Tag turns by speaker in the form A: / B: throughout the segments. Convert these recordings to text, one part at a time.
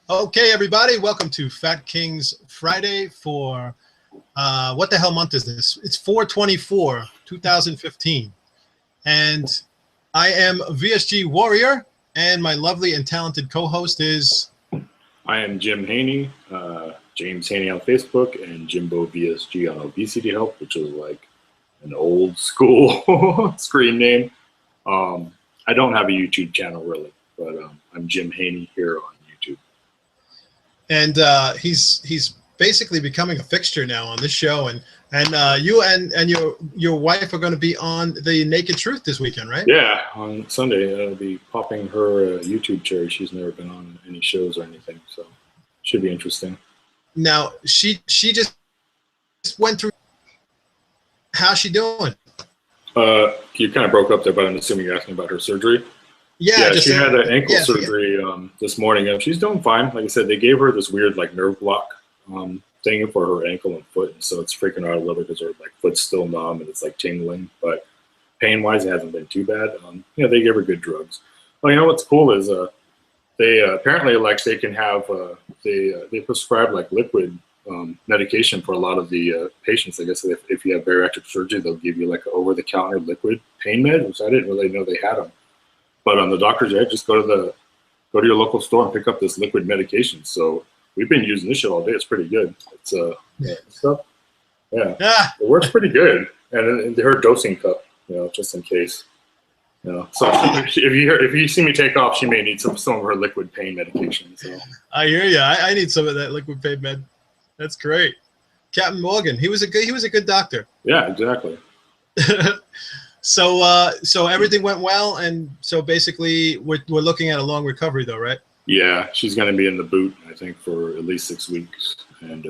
A: Okay, everybody, welcome to Fat Kings Friday for, what the hell month is this? It's 4/24, 2015. And I am VSG Warrior, and my lovely and talented co-host is...
B: I am Jim Haney, James Haney on Facebook, and Jimbo VSG on Obesity Help, which is like an old school screen name. I don't have a YouTube channel really, but I'm Jim Haney here on YouTube.
A: And he's basically becoming a fixture now on this show, and you and your wife are going to be on the Naked Truth this weekend, right?
B: Yeah, on Sunday I'll be popping her YouTube cherry. She's never been on any shows or anything, so should be interesting.
A: Now she just went through. How's she doing?
B: You kind of broke up there, but I'm assuming you're asking about her surgery.
A: Yeah,
B: she had an ankle surgery this morning, and she's doing fine. Like I said, they gave her this weird like nerve block thing for her ankle and foot, and so it's freaking her out a little bit because her like foot's still numb and it's like tingling. But pain-wise, it hasn't been too bad. They gave her good drugs. Well, you know what's cool is they apparently like they can have they prescribe like liquid medication for a lot of the patients. I guess if you have bariatric surgery, they'll give you like an over-the-counter liquid pain med, which I didn't really know they had them. But on the doctor's edge, just go to your local store and pick up this liquid medication. So we've been using this shit all day. It's pretty good. It's stuff. Yeah, it works pretty good. And her dosing cup, just in case. So if you see me take off, she may need some of her liquid pain medication. So
A: I hear you. I need some of that liquid pain med. That's great. Captain Morgan, he was a good doctor.
B: Yeah, exactly.
A: So everything went well, and so basically we're looking at a long recovery, though, right?
B: Yeah, she's going to be in the boot, I think, for at least 6 weeks, and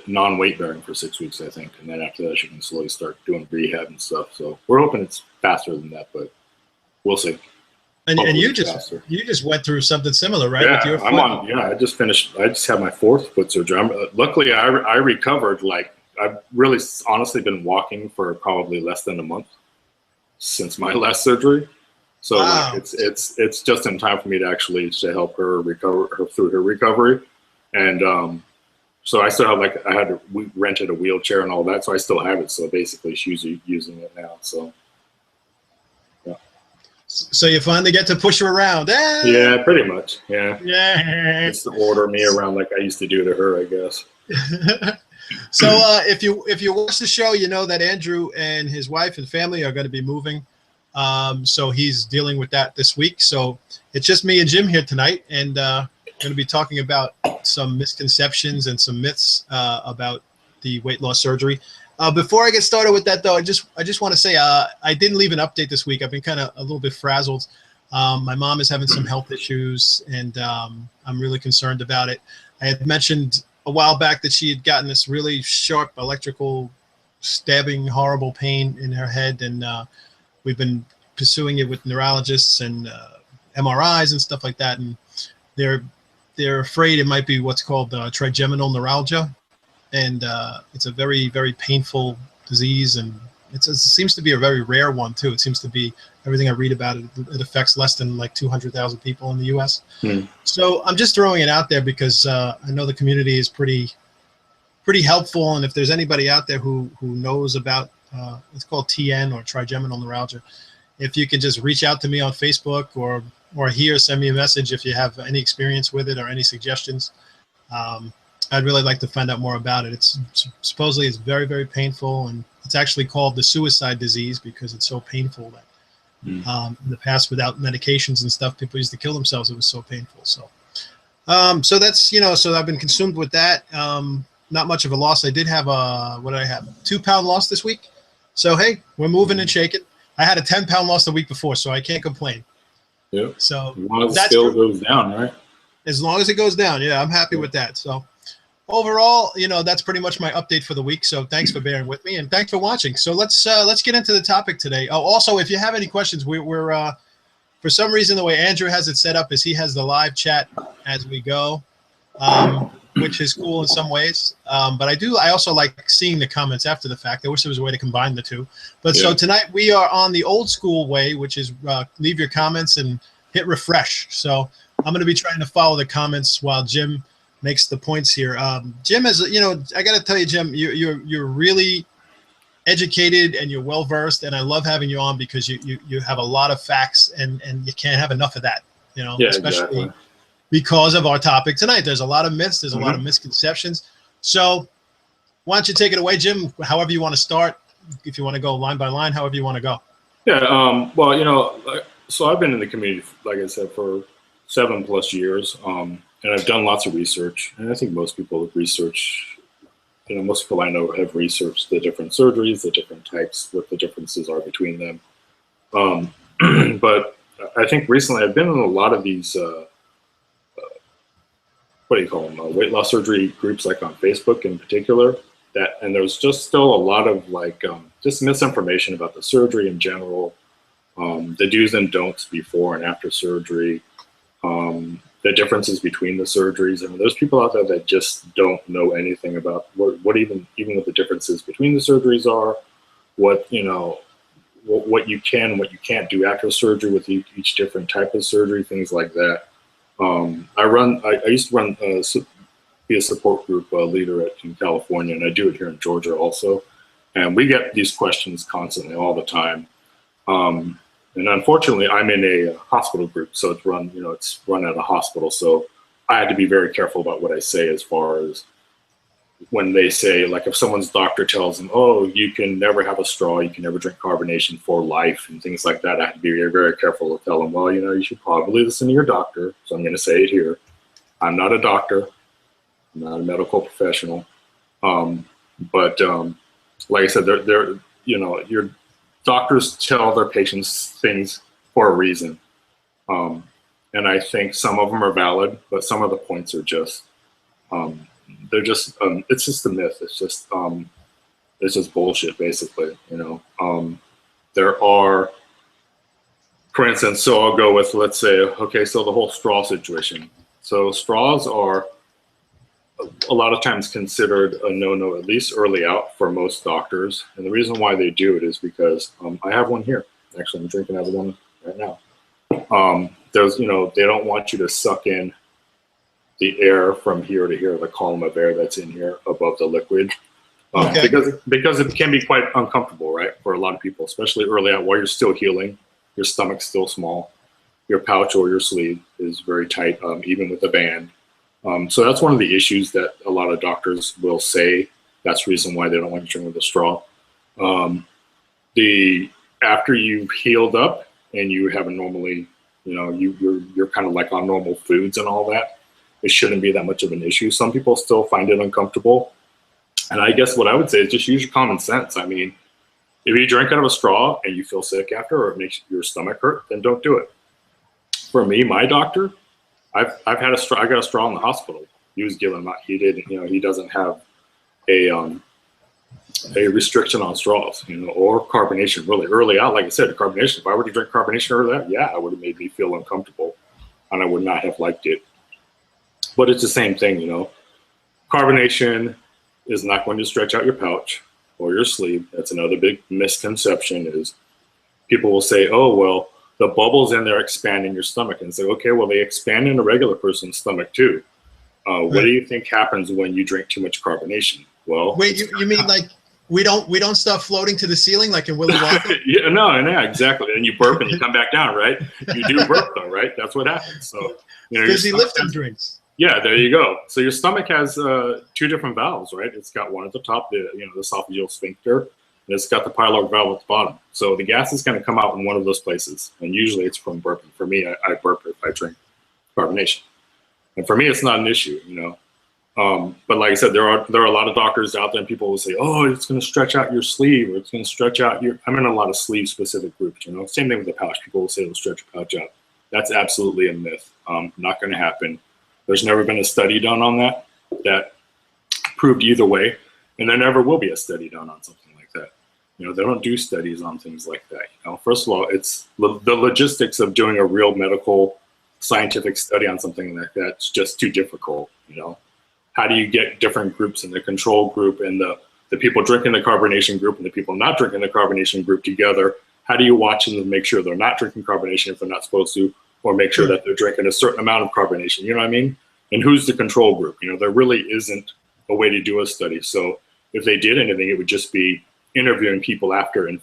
B: non-weight bearing for 6 weeks, I think, and then after that she can slowly start doing rehab and stuff. So we're hoping it's faster than that, but we'll see.
A: And you just went through something similar, right?
B: Yeah,
A: with your foot?
B: I'm on. Yeah, I just had my 4th foot surgery. Luckily, I recovered like. I've really honestly been walking for probably less than a month since my last surgery. So
A: wow.
B: Like it's just in time for me to help her recover through her recovery. And so I still have we rented a wheelchair and all that. So I still have it. So basically she's using it now. So yeah.
A: So you finally get to push her around.
B: Yeah, pretty much. Yeah.
A: Yeah.
B: Just to order me around like I used to do to her, I guess.
A: So if you watch the show, you know that Andrew and his wife and family are going to be moving. So he's dealing with that this week. So it's just me and Jim here tonight, and going to be talking about some misconceptions and some myths about the weight loss surgery. Before I get started with that, though, I just want to say I didn't leave an update this week. I've been kind of a little bit frazzled. My mom is having some health issues, and I'm really concerned about it. I had mentioned a while back that she had gotten this really sharp electrical stabbing, horrible pain in her head, and we've been pursuing it with neurologists and MRIs and stuff like that, and they're afraid it might be what's called trigeminal neuralgia, and it's a very, very painful disease, and it seems to be a very rare one too. It seems to be, everything I read about it, it affects less than like 200,000 people in the U.S. So I'm just throwing it out there because I know the community is pretty helpful, and if there's anybody out there who knows about it's called TN or trigeminal neuralgia, if you can just reach out to me on Facebook or here, send me a message if you have any experience with it or any suggestions. I'd really like to find out more about it. It's supposedly it's very, very painful, and it's actually called the suicide disease because it's so painful that in the past, without medications and stuff, people used to kill themselves. It was so painful. So that's, so I've been consumed with that. Not much of a loss. I did have what did I have? 2-pound loss this week. So, hey, we're moving and shaking. I had a 10-pound loss the week before, so I can't complain.
B: Yep.
A: So
B: as long as it still goes down, right?
A: As long as it goes down, yeah, I'm happy with that. So overall, that's pretty much my update for the week. So thanks for bearing with me, and thanks for watching. So let's get into the topic today. Oh, also, if you have any questions, we're for some reason the way Andrew has it set up is he has the live chat as we go, which is cool in some ways. But I also like seeing the comments after the fact. I wish there was a way to combine the two. But yeah. So tonight we are on the old school way, which is leave your comments and hit refresh. So I'm going to be trying to follow the comments while Jim makes the points here. Jim, as you know, I got to tell you, Jim, you're really educated and you're well versed, and I love having you on because you have a lot of facts, and you can't have enough of that. You know,
B: Yeah,
A: especially
B: exactly.
A: because of our topic tonight. There's a lot of myths. There's a lot of misconceptions. So why don't you take it away, Jim? However you want to start. If you want to go line by line, however you want to go.
B: Yeah. Well, you know, so I've been in the community, like I said, for 7+ years, and I've done lots of research. And I think most people research. You know, most people I know have researched the different surgeries, the different types, what the differences are between them. But I think recently I've been in a lot of these, what do you call them, weight loss surgery groups, like on Facebook in particular. And there's just still a lot of like just misinformation about the surgery in general, the do's and don'ts before and after surgery, the differences between the surgeries. I mean, there's people out there that just don't know anything about what even what the differences between the surgeries are, what what you can and what you can't do after surgery with each different type of surgery, things like that. I used to run be a support group leader in California, and I do it here in Georgia also. And we get these questions constantly, all the time. And unfortunately, I'm in a hospital group, so it's run at a hospital. So I had to be very careful about what I say, as far as when they say, like, if someone's doctor tells them, oh, you can never have a straw, you can never drink carbonation for life, and things like that, I have to be very, very careful to tell them, well, you know, you should probably listen to your doctor. So I'm going to say it here. I'm not a doctor. I'm not a medical professional. But like I said, your doctors tell their patients things for a reason. And I think some of them are valid, but some of the points are just, they're just, it's just a myth. It's just bullshit, basically, you know. There are, for instance, so I'll go with, let's say, okay, so the whole straw situation. So straws are a lot of times considered a no-no, at least early out, for most doctors. And the reason why they do it is because I have one here. Actually, I'm drinking out of one right now. They don't want you to suck in the air from here to here, the column of air that's in here above the liquid. Okay. Because it can be quite uncomfortable, right, for a lot of people, especially early out while you're still healing. Your stomach's still small. Your pouch or your sleeve is very tight, even with a band. So that's one of the issues that a lot of doctors will say. That's the reason why they don't want you to drink with a straw. After you've healed up and you haven't normally, you know, you're kind of like on normal foods and all that, it shouldn't be that much of an issue. Some people still find it uncomfortable. And I guess what I would say is just use your common sense. I mean, if you drink out of a straw and you feel sick after, or it makes your stomach hurt, then don't do it. For me, my doctor, I've had a straw. I got a straw in the hospital. He was giving them out. He didn't, you know, he doesn't have a restriction on straws, you know, or carbonation really early out. Like I said, carbonation, if I were to drink carbonation early out, yeah, it would have made me feel uncomfortable and I would not have liked it. But it's the same thing, you know. Carbonation is not going to stretch out your pouch or your sleeve. That's another big misconception, is people will say, oh, well, the bubbles in there expand in your stomach, and say, okay, well, they expand in a regular person's stomach too. What do you think happens when you drink too much carbonation? Well,
A: wait, you mean like we don't start floating to the ceiling like in Willy Wonka?
B: Yeah, no, exactly. And you burp and you come back down, right? You do burp though, right? That's what happens. So, you know,
A: busy lifting drinks.
B: Yeah, there you go. So your stomach has two different valves, right? It's got one at the top, the esophageal sphincter, and it's got the pyloric valve at the bottom. So the gas is going to come out in one of those places, and usually it's from burping. For me, I burp if I drink carbonation, and for me, it's not an issue, you know. But like I said, there are a lot of doctors out there, and people will say, "Oh, it's going to stretch out your sleeve, or it's going to stretch out your." I'm in a lot of sleeve-specific groups, you know. Same thing with the pouch. People will say it'll stretch your pouch out. That's absolutely a myth. Not going to happen. There's never been a study done on that proved either way, and there never will be a study done on something like that. You know, they don't do studies on things like that. You know, first of all, it's the logistics of doing a real medical scientific study on something like that. It's just too difficult. You know, how do you get different groups in the control group and the people drinking the carbonation group and the people not drinking the carbonation group together? How do you watch them and make sure they're not drinking carbonation if they're not supposed to? or make sure that they're drinking a certain amount of carbonation. You know what I mean? And who's the control group? You know, there really isn't a way to do a study. So if they did anything, it would just be interviewing people after and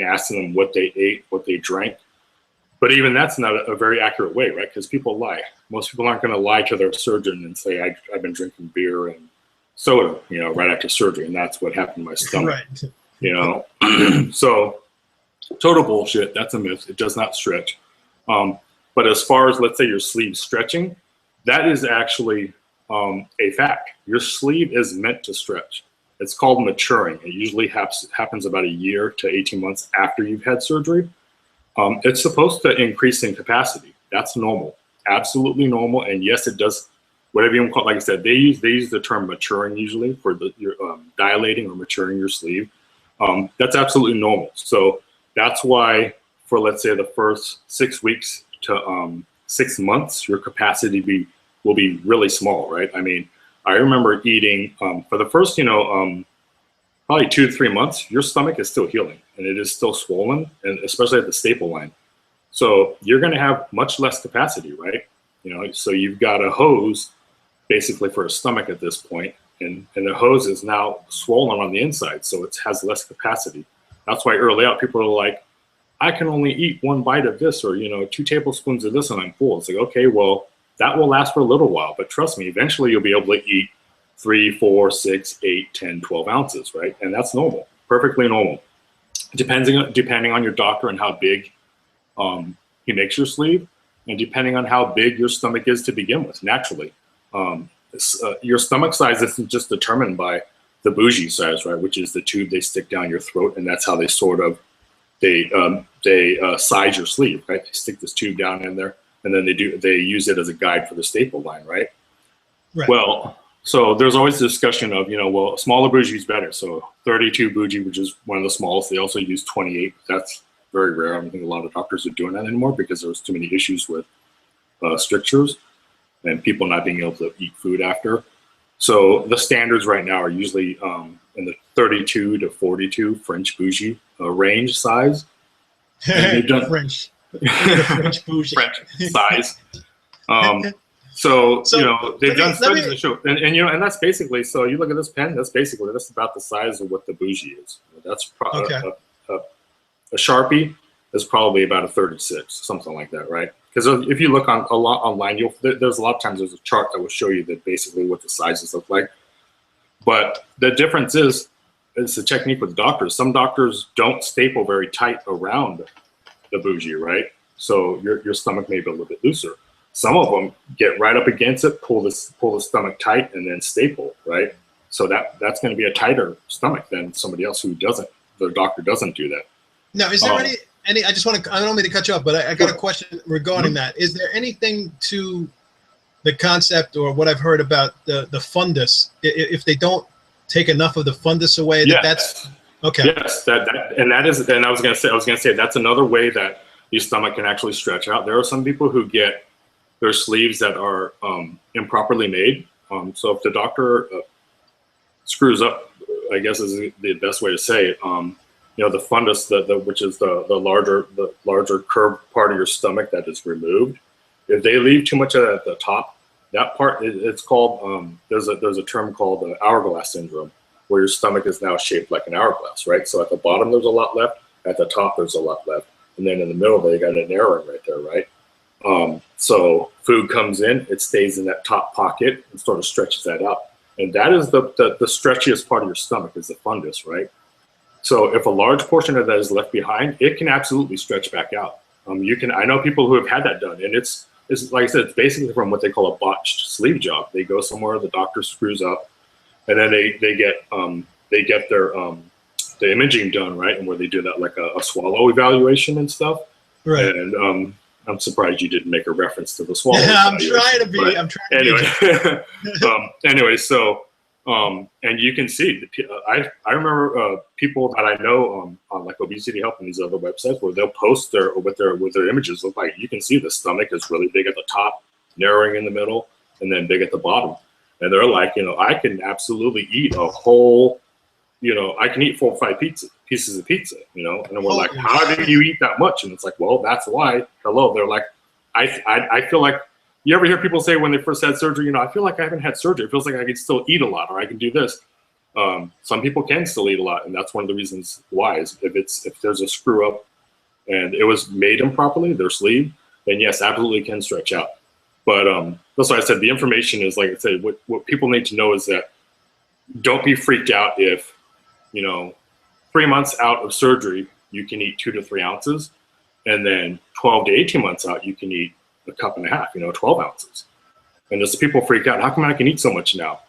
B: asking them what they ate, what they drank. But even that's not a very accurate way, right? Because people lie. Most people aren't going to lie to their surgeon and say, I've been drinking beer and soda, you know, right after surgery, and that's what happened to my stomach.
A: Right.
B: You know, so total bullshit. That's a myth. It does not stretch. But as far as, let's say, your sleeve stretching, that is actually a fact. Your sleeve is meant to stretch. It's called maturing. It usually happens about a year to 18 months after you've had surgery. It's supposed to increase in capacity. That's normal, absolutely normal. And yes, it does. Whatever you want to call it, like I said, they use the term maturing usually for your dilating or maturing your sleeve. That's absolutely normal. So that's why for, let's say, the first 6 weeks to 6 months, your capacity will be really small, right? I mean, I remember eating for the first, probably 2 to 3 months, your stomach is still healing and it is still swollen, and especially at the staple line. So you're going to have much less capacity, right? You know, so you've got a hose basically for a stomach at this point, and the hose is now swollen on the inside, so it has less capacity. That's why early out people are like, I can only eat 1 bite of this, or 2 tablespoons of this and I'm full. It's like, okay, well, that will last for a little while, but trust me, eventually you'll be able to eat 3, 4, 6, 8, 10, 12 ounces, right? And that's normal, perfectly normal. Depending on your doctor and how big he makes your sleeve, and depending on how big your stomach is to begin with, naturally. Your stomach size isn't just determined by the bougie size, right? Which is the tube they stick down your throat, and that's how they size your sleeve, right? They stick this tube down in there, and then they use it as a guide for the staple line, right?
A: Right.
B: Well, so there's always a discussion of, well, a smaller bougie is better. So 32 bougie, which is one of the smallest. They also use 28. That's very rare. I don't think a lot of doctors are doing that anymore because there's too many issues with strictures and people not being able to eat food after. So the standards right now are usually in the 32 to 42 French bougie range size. And they've done
A: French bougie.
B: French size. So they've done studies that show, and that's basically, so you look at this pen, that's about the size of what the bougie is. That's a Sharpie is probably about a 36, something like that, right? Because if you look online, there's a lot of times there's a chart that will show you that basically what the sizes look like. But the difference is, it's a technique with doctors. Some doctors don't staple very tight around the bougie, right? So your stomach may be a little bit looser. Some of them get right up against it, pull the stomach tight, and then staple, right? So that's going to be a tighter stomach than somebody else who doesn't. The doctor doesn't do that.
A: Now, is there any? I don't mean to cut you off, but I got a question regarding that. Is there anything to the concept or what I've heard about the fundus? If they don't take enough of the fundus away, that's okay. Yes,
B: and I was going to say that's another way that your stomach can actually stretch out. There are some people who get their sleeves that are improperly made. So if the doctor screws up, I guess is the best way to say it. The fundus, which is the larger curved part of your stomach that is removed. If they leave too much of that at the top, that part it's called. There's a term called hourglass syndrome, where your stomach is now shaped like an hourglass, right? So at the bottom there's a lot left, at the top there's a lot left, and then in the middle they got a narrowing right there, right? So food comes in, it stays in that top pocket and sort of stretches that out. And that is the stretchiest part of your stomach is the fundus, right? So if a large portion of that is left behind, it can absolutely stretch back out. I know people who have had that done, and it's like I said, it's basically from what they call a botched sleeve job. They go somewhere, the doctor screws up, and then they get their the imaging done, right? And where they do that like a swallow evaluation and stuff. Right. And I'm surprised you didn't make a reference to the swallow.
A: Yeah, I'm trying to be.
B: Anyway, so and you can see, I remember people that I know on like Obesity Help and these other websites where they'll post what their images look like. You can see the stomach is really big at the top, narrowing in the middle, and then big at the bottom. And they're like, I can absolutely eat a whole, I can eat 4 or 5 pieces of pizza, and we're like, how do you eat that much? And it's like, well, that's why. Hello, they're like, I feel like, you ever hear people say when they first had surgery, I feel like I haven't had surgery. It feels like I can still eat a lot, or I can do this. Some people can still eat a lot, and that's one of the reasons why. Is if there's a screw up and it was made improperly, their sleeve, then yes, absolutely can stretch out. But that's why I said the information is, like I said, what people need to know is that don't be freaked out if, 3 months out of surgery, you can eat 2 to 3 ounces, and then 12 to 18 months out, you can eat a cup and a half, 12 ounces. And just people freak out, how come I can eat so much now?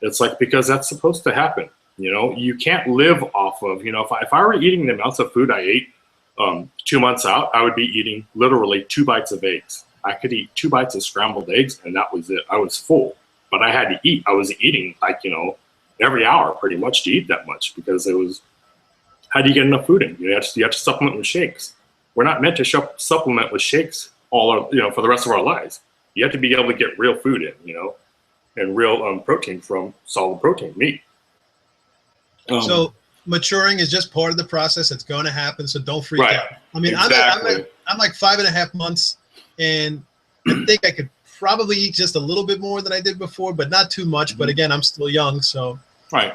B: It's like, because that's supposed to happen. You can't live off of, if I were eating the amounts of food I ate 2 months out, I would be eating literally 2 bites of eggs. I could eat 2 bites of scrambled eggs, and that was it. I was full, but I had to eat. I was eating like, every hour pretty much to eat that much, because it was, how do you get enough food in? You have to supplement with shakes. We're not meant to supplement with shakes for the rest of our lives. You have to be able to get real food in, and real protein from solid protein, meat.
A: So maturing is just part of the process. It's going to happen, so don't freak out. I mean,
B: exactly.
A: I'm like 5.5 months, and I think I could probably eat just a little bit more than I did before, but not too much. Mm-hmm. But again, I'm still young, so.
B: Right.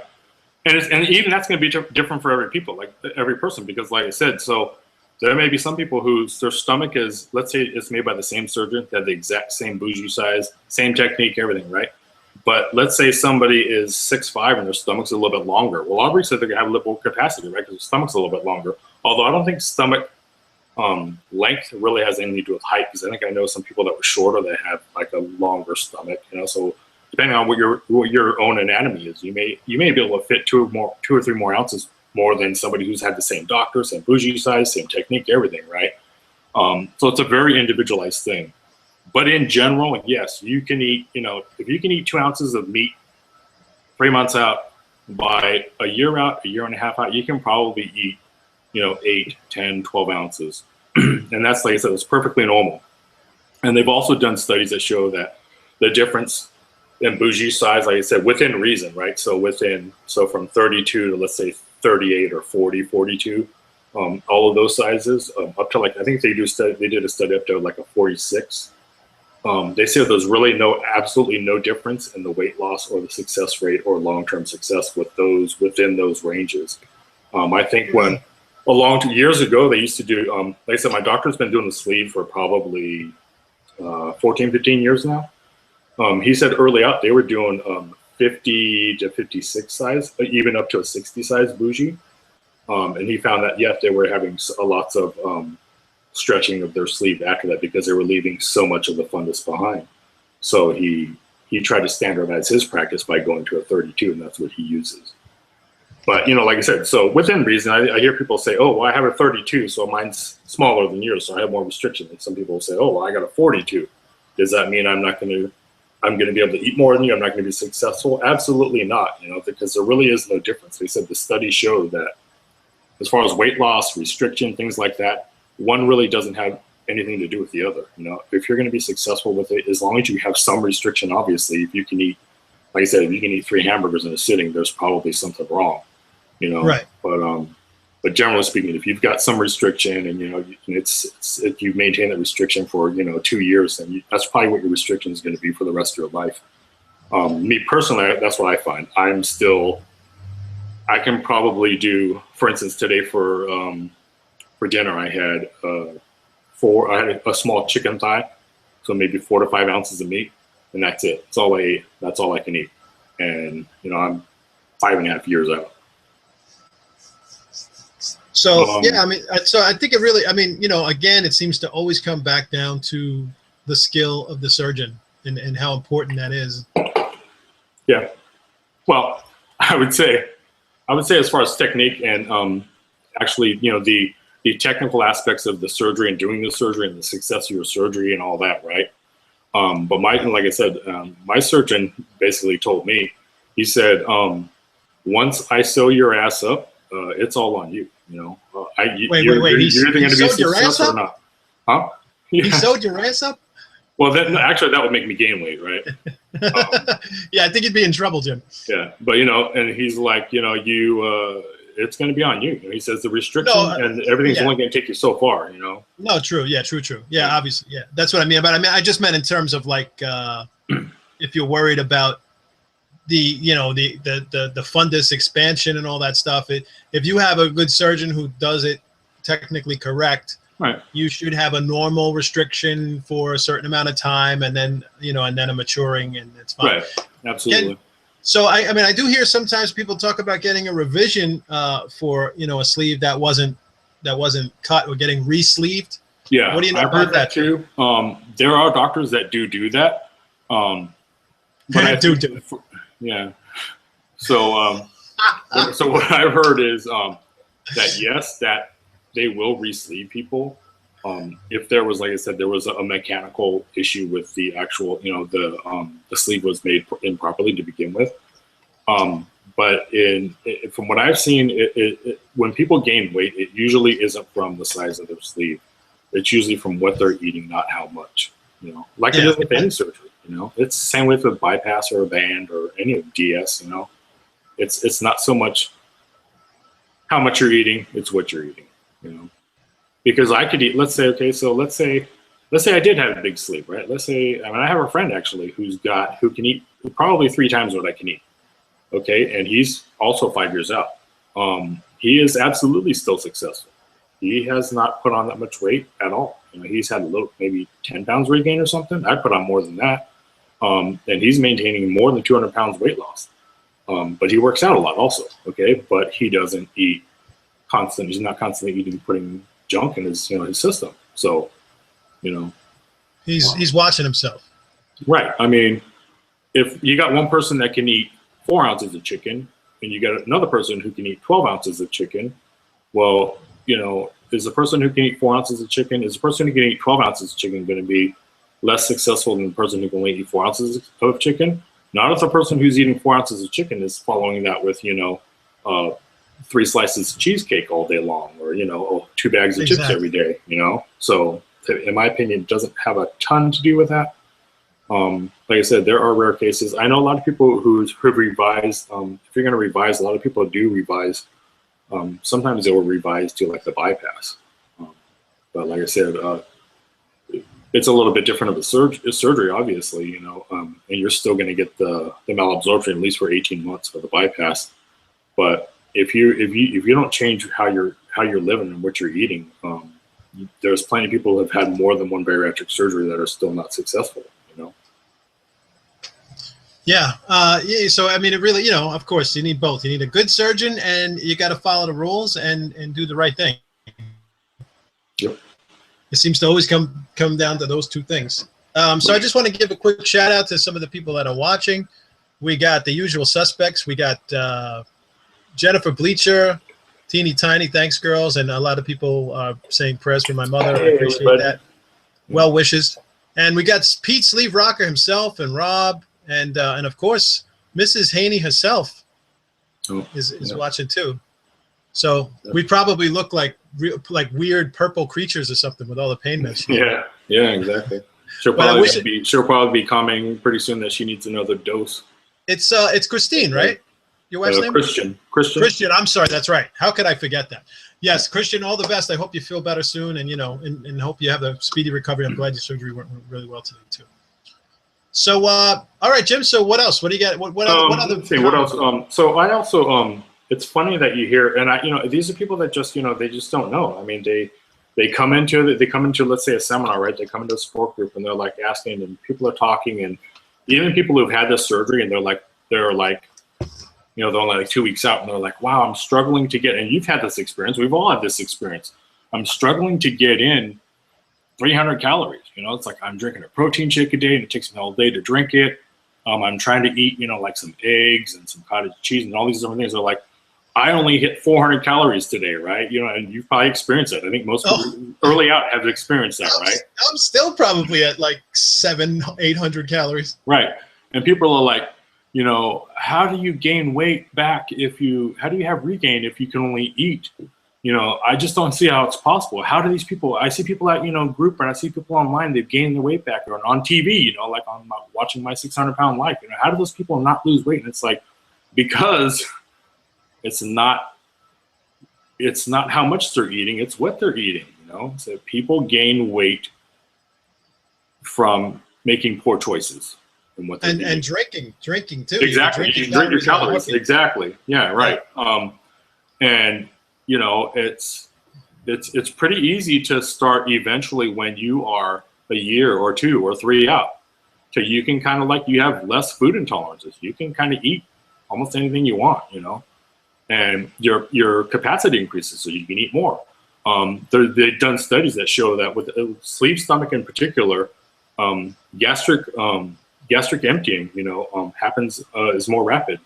B: And even that's going to be different for every person, because like I said, so there may be some people their stomach is, let's say it's made by the same surgeon, they have the exact same bougie size, same technique, everything, right? But let's say somebody is 6'5" and their stomach's a little bit longer. Well, obviously they're going to have a little more capacity, right? Because their stomach's a little bit longer. Although I don't think stomach length really has anything to do with height, because I think I know some people that were shorter that have like a longer stomach, so depending on what your own anatomy is, you may be able to fit 2 or 3 more ounces more than somebody who's had the same doctor, same bougie size, same technique, everything, right? So it's a very individualized thing. But in general, yes, you can eat, if you can eat 2 ounces of meat 3 months out, by a year out, a year and a half out, you can probably eat, 8, 10, 12 ounces. And that's, like I said, it's perfectly normal. And they've also done studies that show that the difference in bougie size, like I said, within reason, right? So from 32 to, let's say, 38 or 40, 42, all of those sizes, up to like, I think they did a study up to like a 46. They say there's really absolutely no difference in the weight loss or the success rate or long-term success within those ranges. I think years ago, they used to do, like I said, my doctor's been doing the sleeve for probably 14, 15 years now. He said early out, they were doing 50 to 56 size, even up to a 60 size bougie. And he found that, yes, they were having lots of stretching of their sleeve after that, because they were leaving so much of the fundus behind. So he tried to standardize his practice by going to a 32, and that's what he uses. But, like I said, so within reason, I hear people say, oh, well, I have a 32, so mine's smaller than yours, so I have more restriction. And some people say, oh, well, I got a 42. Does that mean I'm going to be able to eat more than you? I'm not going to be successful? Absolutely not, because there really is no difference. They said the studies show that as far as weight loss, restriction, things like that, one really doesn't have anything to do with the other. If you're going to be successful with it, as long as you have some restriction, obviously, if you can eat, like I said, if you can eat 3 hamburgers in a sitting, there's probably something wrong, Right. But generally speaking, if you've got some restriction and, if you maintain that restriction for, 2 years, then that's probably what your restriction is going to be for the rest of your life. Me personally, that's what I find. I can probably do, for instance, today for dinner, I had a small chicken thigh, so maybe 4 to 5 ounces of meat, and that's it. That's all I ate. That's all I can eat. And, I'm 5.5 years out.
A: So, yeah, so I think it really, again, it seems to always come back down to the skill of the surgeon and how important that is.
B: Yeah. Well, I would say as far as technique and actually, the technical aspects of the surgery and doing the surgery and the success of your surgery and all that, right? But like I said, my surgeon basically told me, he said, once I sew your ass up, it's all on you.
A: Wait.
B: You're either going to be successful or not. Huh?
A: Yeah. He sewed your ass up?
B: Well, actually, that would make me gain weight, right?
A: Yeah, I think you'd be in trouble, Jim.
B: Yeah, but and he's like, it's going to be on you. He says the restriction and everything's
A: yeah.
B: only going to take you so far,
A: No, true. Yeah, true. Yeah, obviously. Yeah, that's what I mean. But I mean, I just meant in terms of like, if you're worried about the fundus expansion and all that stuff, if you have a good surgeon who does it technically correct,
B: right,
A: you should have a normal restriction for a certain amount of time, and then a maturing, and it's fine.
B: Right, absolutely.
A: So I mean, I do hear sometimes people talk about getting a revision for a sleeve that wasn't cut, or getting re-sleeved.
B: Yeah,
A: what do you know
B: I've
A: about
B: heard that too. There are doctors that do that. But I
A: do.
B: Yeah. So so what I've heard is that yes, that they will re-sleeve people if there was, like I said, there was a mechanical issue with the actual, the sleeve was made improperly to begin with. But from what I've seen, when people gain weight, it usually isn't from the size of their sleeve. It's usually from what they're eating, not how much. Like it is with any surgery. It's the same with a bypass or a band or any of DS. It's not so much how much you're eating; it's what you're eating. Because I could eat. Let's say I did have a big sleeve, right? Let's say I have a friend actually who can eat probably 3 times what I can eat. Okay, and he's also 5 years out. He is absolutely still successful. He has not put on that much weight at all. He's had a little, maybe 10 pounds weight gain or something. I put on more than that. And he's maintaining more than 200 pounds weight loss. But he works out a lot also, okay? But he doesn't eat he's not constantly putting junk in his, his system. So,
A: he's watching himself.
B: Right. I mean, if you got one person that can eat 4 ounces of chicken and you got another person who can eat 12 ounces of chicken, well, is the person who can eat 4 ounces of chicken, is the person who can eat 12 ounces of chicken going to be less successful than the person who can only eat 4 ounces of chicken? Not if the person who's eating 4 ounces of chicken is following that with, 3 slices of cheesecake all day long, or, 2 bags of chips every day, So in my opinion, it doesn't have a ton to do with that. Like I said, there are rare cases. I know a lot of people who've revised. If you're going to revise, a lot of people do revise. Sometimes they will revise to like the bypass. But like I said, it's a little bit different of a surgery, obviously, and you're still going to get the malabsorption at least for 18 months for the bypass. But if you don't change how you're living and what you're eating, there's plenty of people who have had more than one bariatric surgery that are still not successful.
A: Yeah. So I mean, it really, of course, you need both. You need a good surgeon, and you got to follow the rules and do the right thing.
B: Yep.
A: It seems to always come down to those two things. So I just want to give a quick shout out to some of the people that are watching. We got the usual suspects. We got Jennifer Bleacher, Teeny Tiny, thanks girls, and a lot of people are saying prayers for my mother. I appreciate that. Well wishes. And we got Pete Sleeve Rocker himself, and Rob, and of course Mrs. Haney herself is watching too. So we probably look like weird purple creatures or something with all the pain meds.
B: Yeah, exactly. She'll probably be commenting pretty soon that she needs another dose.
A: It's Christine, right? Your wife's name? Christian. I'm sorry. That's right. How could I forget that? Yes, Christian. All the best. I hope you feel better soon, and and hope you have a speedy recovery. I'm glad your surgery went really well today too. So, all right, Jim. So, what else? What do you got? What other?
B: Let's see. What else? So I also it's funny that you hear, and these are people that just they just don't know. I mean, they come into let's say a seminar, right? They come into a support group and they're like asking, and people are talking, and even people who've had this surgery and they're like they're only like 2 weeks out, and they're like, wow, I'm struggling to get, and you've had this experience, we've all had this experience, I'm struggling to get in 300 calories. It's like I'm drinking a protein shake a day and it takes me all day to drink it. I'm trying to eat, like some eggs and some cottage cheese and all these different things. They're like, I only hit 400 calories today, right? And you've probably experienced that. I think most people early out have experienced that, right?
A: I'm still probably at like 700-800 calories.
B: Right. And people are like, how do you gain weight back how do you have regain if you can only eat? I just don't see how it's possible. How do these people, I see people at, group, and I see people online, they've gained their weight back, or on TV, like on watching My 600-Pound Life. How do those people not lose weight? And it's like, because it's not it's not how much they're eating, it's what they're eating, you know? So people gain weight from making poor choices in what they're eating.
A: And drinking too.
B: Exactly. You drink your calories. Exactly. Yeah, right. And you know, it's pretty easy to start eventually when you are a year or 2 or 3 out. So you can kind of like, you have less food intolerances. You can kind of eat almost anything you want, you know, and your capacity increases, so you can eat more. They've done studies that show that with sleep stomach in particular, gastric emptying, you know, happens is more rapid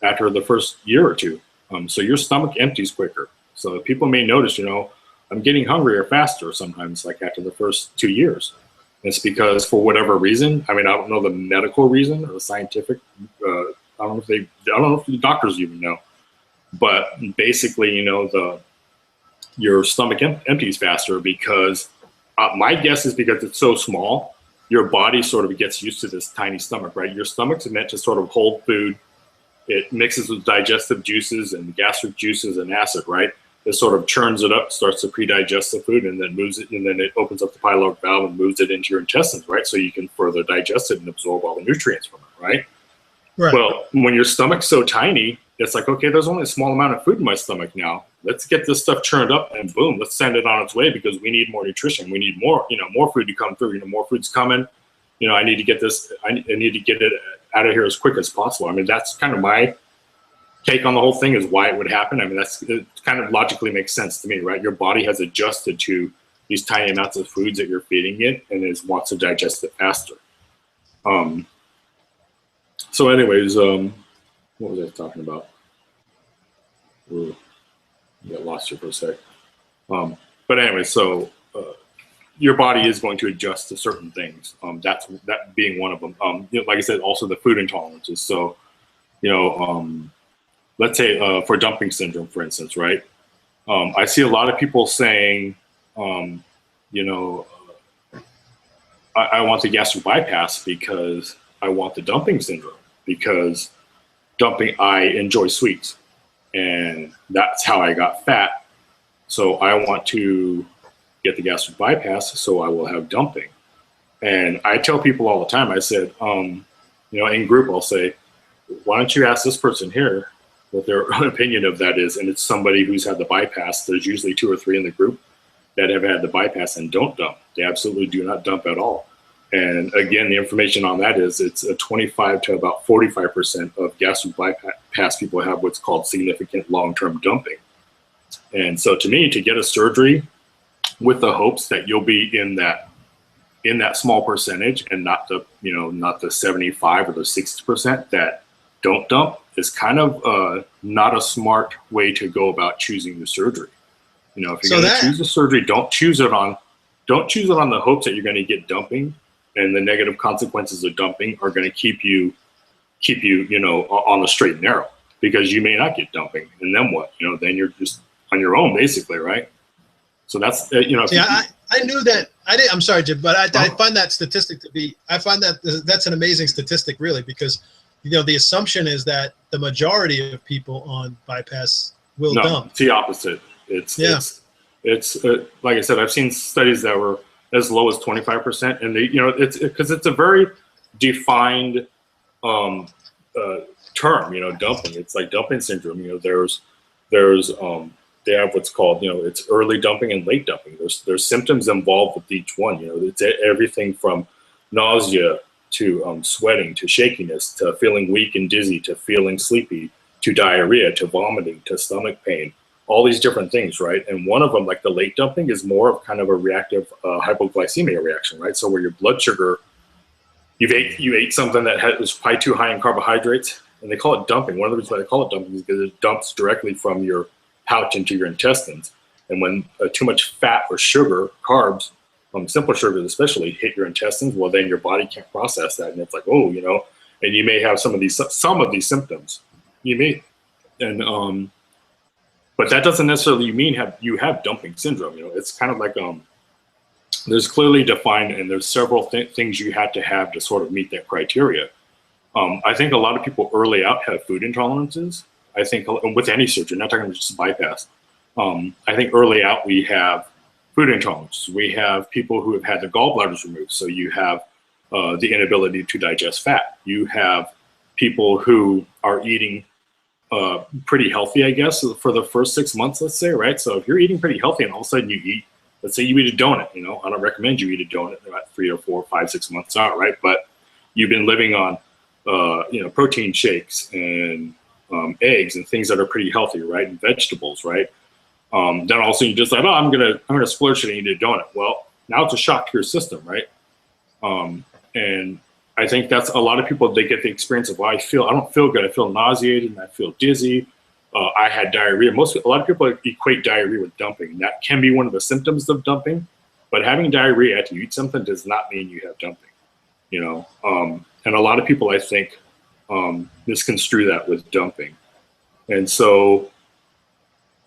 B: after the first year or 2. So your stomach empties quicker. So people may notice, you know, I'm getting hungrier faster sometimes, like after the first 2 years. It's because for whatever reason, I mean, I don't know the medical reason or the scientific, I don't know if the doctors even know, but basically, you know, your stomach empties faster because my guess is because it's so small, your body sort of gets used to this tiny stomach, right? Your stomach's meant to sort of hold food. It mixes with digestive juices and gastric juices and acid, right? It sort of churns it up, starts to pre-digest the food, and then moves it, and then it opens up the pyloric valve and moves it into your intestines, right? So you can further digest it and absorb all the nutrients from it, right? Right. Well, when your stomach's so tiny, it's like, okay, there's only a small amount of food in my stomach now. Let's get this stuff churned up, and boom, let's send it on its way because we need more nutrition. We need more, you know, more food to come through. You know, more food's coming. You know, I need to get this. I need to get it out of here as quick as possible. I mean, that's kind of my take on the whole thing, is why it would happen. I mean, it kind of logically makes sense to me, right? Your body has adjusted to these tiny amounts of foods that you're feeding it, and it wants to digest it faster. So anyways, what was I talking about? Ooh, I got lost here for a sec. But anyway, so your body is going to adjust to certain things. That being one of them. You know, like I said, also the food intolerances. So, you know, let's say for dumping syndrome, for instance, right? I see a lot of people saying, you know, I want the gastric bypass because I want the dumping syndrome, because I enjoy sweets, and that's how I got fat. So I want to get the gastric bypass so I will have dumping. And I tell people all the time, I said, you know, in group, I'll say, why don't you ask this person here what their opinion of that is? And it's somebody who's had the bypass. There's usually 2 or 3 in the group that have had the bypass and don't dump. They absolutely do not dump at all. And again, the information on that is it's a 25 to about 45% of gastric bypass people have what's called significant long-term dumping. And so to me, to get a surgery with the hopes that you'll be in that small percentage and not the, you know, not the 75 or the 60% that don't dump, is kind of not a smart way to go about choosing the surgery. You know, if you're going to choose a surgery, don't choose it on the hopes that you're going to get dumping, and the negative consequences of dumping are going to keep you, you know, on the straight and narrow, because you may not get dumping, and then what? You know, then you're just on your own, basically, right? So that's, you know.
A: Yeah, I knew that. I'm sorry, Jim, but I find that statistic to be. I find that that's an amazing statistic, really, because, you know, the assumption is that the majority of people on bypass will dump.
B: It's the opposite. It's like I said, I've seen studies that were as low as 25%, and they, you know, it's because it's a very defined term, you know, dumping. It's like dumping syndrome. You know, there's they have what's called, you know, it's early dumping and late dumping. There's symptoms involved with each one. You know, it's everything from nausea to sweating to shakiness to feeling weak and dizzy to feeling sleepy to diarrhea to vomiting to stomach pain. All these different things, right? And one of them, like the late dumping, is more of kind of a reactive hypoglycemia reaction, right? So where your blood sugar, you ate something that was probably too high in carbohydrates, and they call it dumping. One of the reasons why they call it dumping is because it dumps directly from your pouch into your intestines. And when too much fat or sugar, carbs, simple sugars especially, hit your intestines, well, then your body can't process that, and it's like, oh, you know, and you may have some of these symptoms. You may, and but that doesn't necessarily mean you have dumping syndrome. You know, it's kind of like there's clearly defined, and there's several things you have to sort of meet that criteria. I think a lot of people early out have food intolerances. I think with any surgery, not talking about just bypass, I think early out we have food intolerance. We have people who have had their gallbladders removed. So you have the inability to digest fat. You have people who are eating pretty healthy, I guess, for the first 6 months, let's say, right? So if you're eating pretty healthy and all of a sudden you eat, let's say you eat a donut, you know, I don't recommend you eat a donut about 3 or 4, 5, 6 months out, right? But you've been living on, you know, protein shakes and eggs and things that are pretty healthy, right? And vegetables, right? Then all of a sudden you just like, oh, I'm gonna splurge it and eat a donut. Well, now it's a shock to your system, right? And I think that's a lot of people, they get the experience of, well, I don't feel good. I feel nauseated and I feel dizzy. I had diarrhea. A lot of people equate diarrhea with dumping. That can be one of the symptoms of dumping, but having diarrhea after you eat something does not mean you have dumping, you know? And a lot of people, I think, misconstrue that with dumping. And so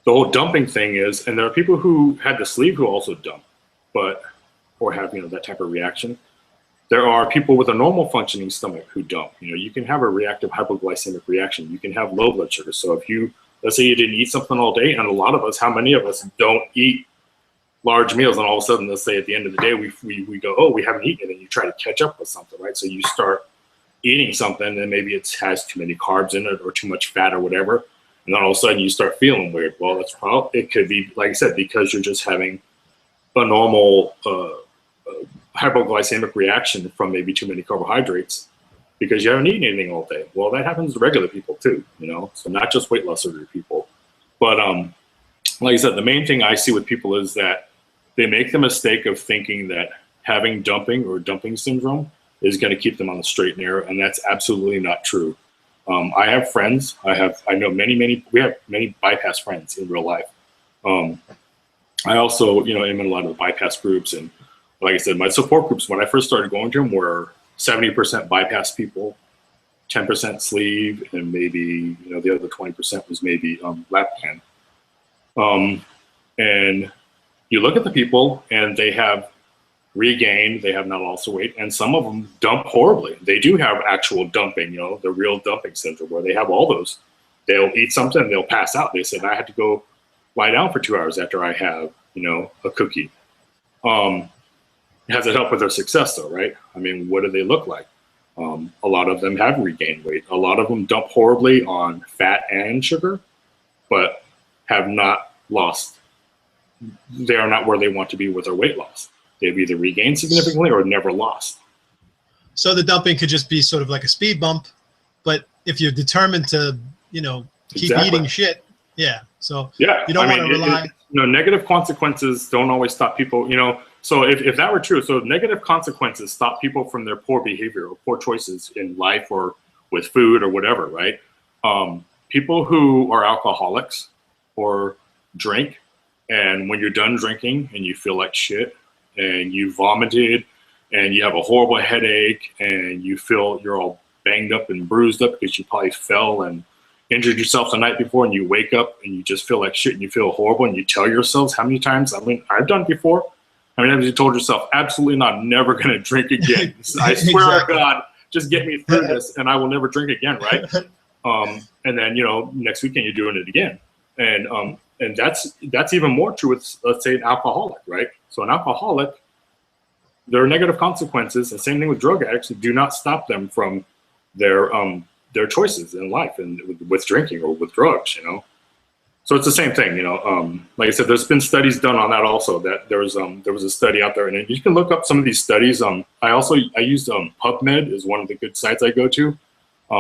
B: the whole dumping thing is, and there are people who had the sleeve who also dump, or have, you know, that type of reaction. There are people with a normal functioning stomach who dump. You know, you can have a reactive hypoglycemic reaction. You can have low blood sugar. So if you, let's say you didn't eat something all day, and a lot of us, how many of us don't eat large meals, and all of a sudden, let's say at the end of the day, we go, oh, we haven't eaten it, and you try to catch up with something, right? So you start eating something, and maybe it has too many carbs in it or too much fat or whatever, and then all of a sudden you start feeling weird. Well, that's probably, it could be, like I said, because you're just having a normal hypoglycemic reaction from maybe too many carbohydrates because you haven't eaten anything all day. Well, that happens to regular people too, you know, so not just weight loss surgery people. But like I said, the main thing I see with people is that they make the mistake of thinking that having dumping or dumping syndrome is going to keep them on the straight and narrow, and that's absolutely not true. I have friends. I know many. We have many bypass friends in real life. I also, you know, am in a lot of the bypass groups, and like I said, my support groups when I first started going to them were 70% bypass people, 10% sleeve, and maybe, you know, the other 20% was maybe lap band. And you look at the people, and they have regained, they have not lost weight, and some of them dump horribly. They do have actual dumping, you know, the real dumping syndrome, where they have all those. They'll eat something, and they'll pass out. They said, I had to go lie down for 2 hours after I have, you know, a cookie. Has it helped with their success though, right? I mean, what do they look like? A lot of them have regained weight. A lot of them dump horribly on fat and sugar, but have not lost. They are not where they want to be with their weight loss. They've either regained significantly or never lost.
A: So the dumping could just be sort of like a speed bump, but if you're determined to, you know, keep eating shit, yeah. So
B: yeah,
A: you don't want to rely.
B: You know, negative consequences don't always stop people, you know. So if that were true, so negative consequences stop people from their poor behavior or poor choices in life or with food or whatever, right? People who are alcoholics or drink, and when you're done drinking and you feel like shit and you vomited and you have a horrible headache and you feel you're all banged up and bruised up because you probably fell and injured yourself the night before, and you wake up and you just feel like shit and you feel horrible, and you tell yourselves how many times, I mean, I've done it before. I mean, have you told yourself, absolutely not, I'm never going to drink again. I swear to God, just get me through this and I will never drink again, right? And then, you know, next weekend you're doing it again. And that's even more true with, let's say, an alcoholic, right? So an alcoholic, there are negative consequences, and same thing with drug addicts, do not stop them from their choices in life and with drinking or with drugs, you know? So it's the same thing, you know. Like I said, there's been studies done on that also. That there was a study out there, and you can look up some of these studies. I used PubMed is one of the good sites I go to.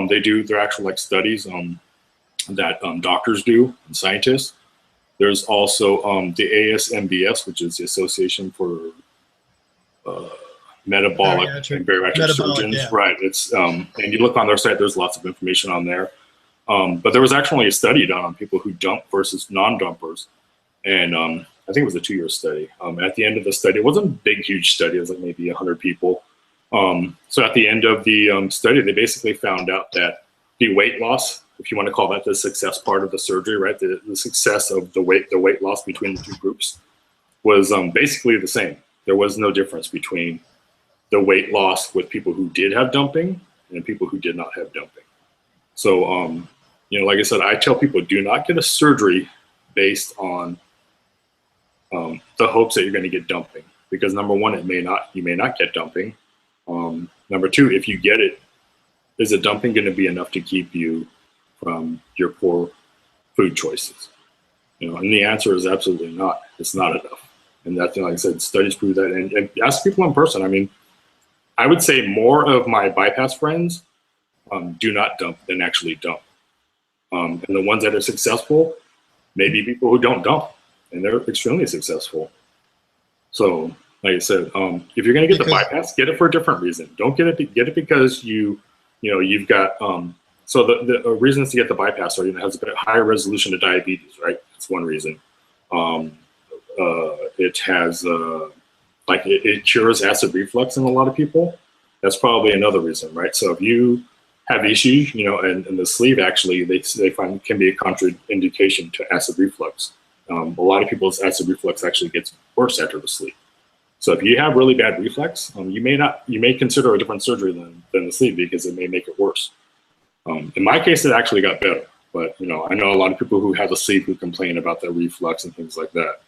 B: They're actual like studies that doctors do and scientists. There's also the ASMBS, which is the Association for Metabolic and Bariatric Surgeons. Yeah. Right. It's and you look on their site. There's lots of information on there. But there was actually a study done on people who dump versus non-dumpers. And I think it was a 2-year study. At the end of the study, it wasn't a big, huge study. It was like maybe 100 people. So at the end of the study, they basically found out that the weight loss, if you want to call that the success part of the surgery, right? The success of the weight loss between the two groups was basically the same. There was no difference between the weight loss with people who did have dumping and people who did not have dumping. So, you know, like I said, I tell people, do not get a surgery based on the hopes that you're going to get dumping. Because number one, you may not get dumping. Number two, if you get it, is the dumping going to be enough to keep you from your poor food choices? And the answer is absolutely not. It's not enough. And that's, like I said, studies prove that. And ask people in person. I mean, I would say more of my bypass friends do not dump than actually dump. And the ones that are successful may be people who don't dump, and they're extremely successful. So, like I said, if you're going to get the bypass, get it for a different reason. Don't get it because you've got. So the reasons to get the bypass are, it has a bit higher resolution to diabetes, right? That's one reason. It has it cures acid reflux in a lot of people. That's probably another reason, right? So if you have issues, and the sleeve actually they find can be a contraindication to acid reflux. A lot of people's acid reflux actually gets worse after the sleeve. So if you have really bad reflux, you may consider a different surgery than the sleeve because it may make it worse. In my case, it actually got better, but I know a lot of people who have a sleeve who complain about their reflux and things like that.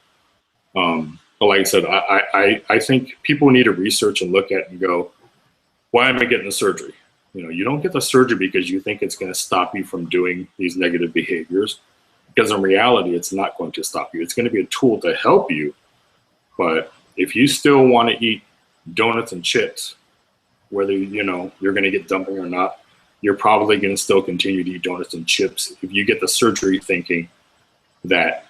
B: But like I said, I think people need to research and look at and go, why am I getting the surgery? You don't get the surgery because you think it's going to stop you from doing these negative behaviors, because in reality, it's not going to stop you. It's going to be a tool to help you. But if you still want to eat donuts and chips, whether you're going to get dumping or not, you're probably going to still continue to eat donuts and chips if you get the surgery thinking that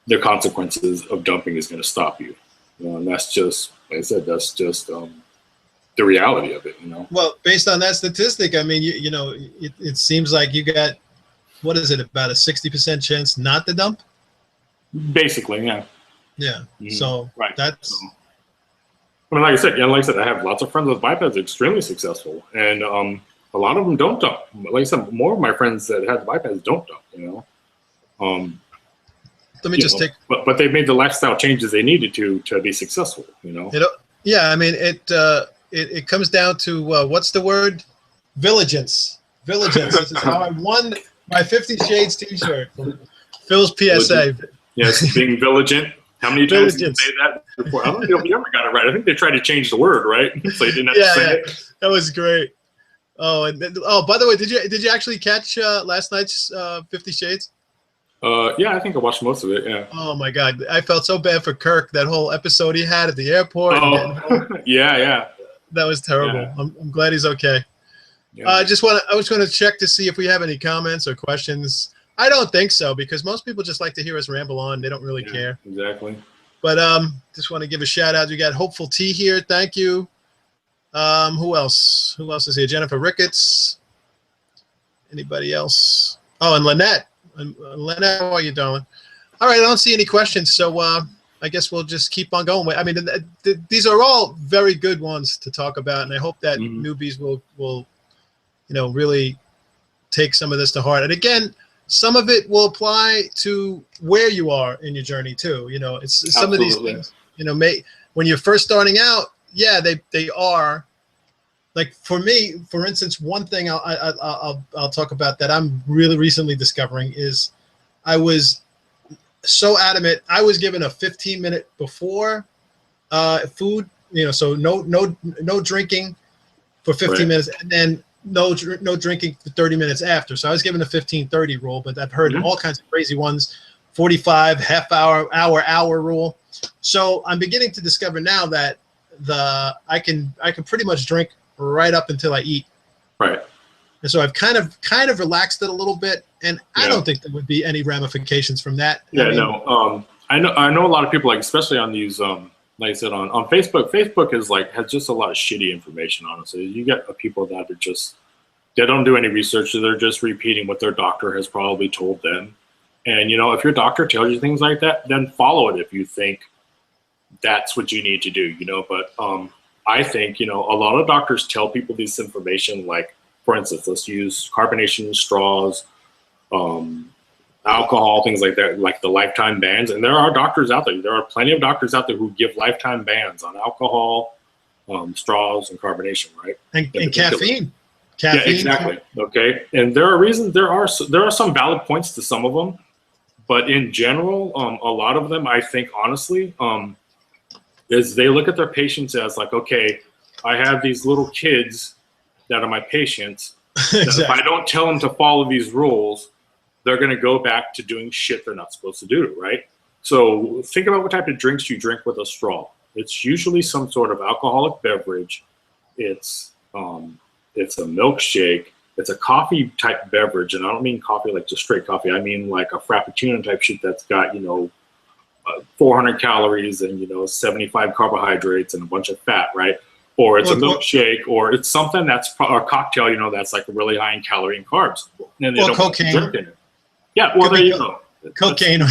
B: the consequences of dumping is going to stop you. And that's just, like I said, that's just the reality of it.
A: Well, based on that statistic, I mean, it seems like you got, what is it, about a 60% chance not to dump?
B: Basically, yeah.
A: Yeah. Mm-hmm. So
B: right.
A: That's.
B: I mean, like I said, I have lots of friends with bypass, extremely successful, and a lot of them don't dump. Like I said, more of my friends that have the bypass don't dump.
A: Let me just take.
B: But they've made the lifestyle changes they needed to be successful.
A: Yeah, I mean, it comes down to what's the word? Vigilance. This is how I won my 50 Shades T-shirt from Phil's PSA.
B: Yes, being vigilant. How many times did you say that before? I don't know if you ever got it right. I think they tried to change the word, right? So you didn't have to say it.
A: That was great. Oh, and by the way, did you actually catch last night's 50 Shades?
B: Yeah, I think I watched most of it. Yeah.
A: Oh my God, I felt so bad for Kirk, that whole episode he had at the airport.
B: Oh, yeah.
A: That was terrible. Yeah. I'm glad he's okay. Yeah. I was going to check to see if we have any comments or questions. I don't think so, because most people just like to hear us ramble on. They don't really care.
B: Exactly.
A: But just want to give a shout out. We got Hopeful T here. Thank you. Who else? Who else is here? Jennifer Ricketts. Anybody else? Oh, and Lynette. Lynette, how are you, darling? All right, I don't see any questions, so I guess we'll just keep on going. I mean, these are all very good ones to talk about, and I hope that newbies will really take some of this to heart. And again, some of it will apply to where you are in your journey too. It's some
B: Absolutely.
A: of these things. When you're first starting out, yeah, they are. Like for me, for instance, one thing I'll talk about that I'm really recently discovering is I was so adamant. I was given a 15-minute before food, so no drinking for 15 minutes, and then no drinking for 30 minutes after. So I was given a 15-30 rule, but I've heard all kinds of crazy ones, 45, half hour rule. So I'm beginning to discover now that I can pretty much drink right up until I eat.
B: Right.
A: And so I've kind of relaxed it a little bit, and I don't think there would be any ramifications from that.
B: Yeah, I know a lot of people, like, especially on these like I said, on Facebook. Facebook is has just a lot of shitty information, honestly. You get people that are they don't do any research, so they're just repeating what their doctor has probably told them. And if your doctor tells you things like that, then follow it if you think that's what you need to do, but I think, a lot of doctors tell people this information, like, for instance, let's use carbonation straws, alcohol, things like that, like the lifetime bans. And there are doctors out there. There are plenty of doctors out there who give lifetime bans on alcohol, straws, and carbonation, right?
A: And caffeine.
B: Yeah, exactly. Okay. And there are reasons. There are some valid points to some of them, But in general, a lot of them, I think, honestly, is they look at their patients as like, okay, I have these little kids that are my patients.
A: Exactly.
B: If I don't tell them to follow these rules, they're going to go back to doing shit they're not supposed to do, right? So think about what type of drinks you drink with a straw. It's usually some sort of alcoholic beverage. It's a milkshake. It's a coffee type beverage, and I don't mean coffee like just straight coffee. I mean like a frappuccino type shit that's got 400 calories and 75 carbohydrates and a bunch of fat, right? Or it's a milkshake, or it's something that's a cocktail, that's like really high in calorie and carbs. And they don't
A: cocaine.
B: drink in it. Yeah, well, there you go.
A: Cocaine.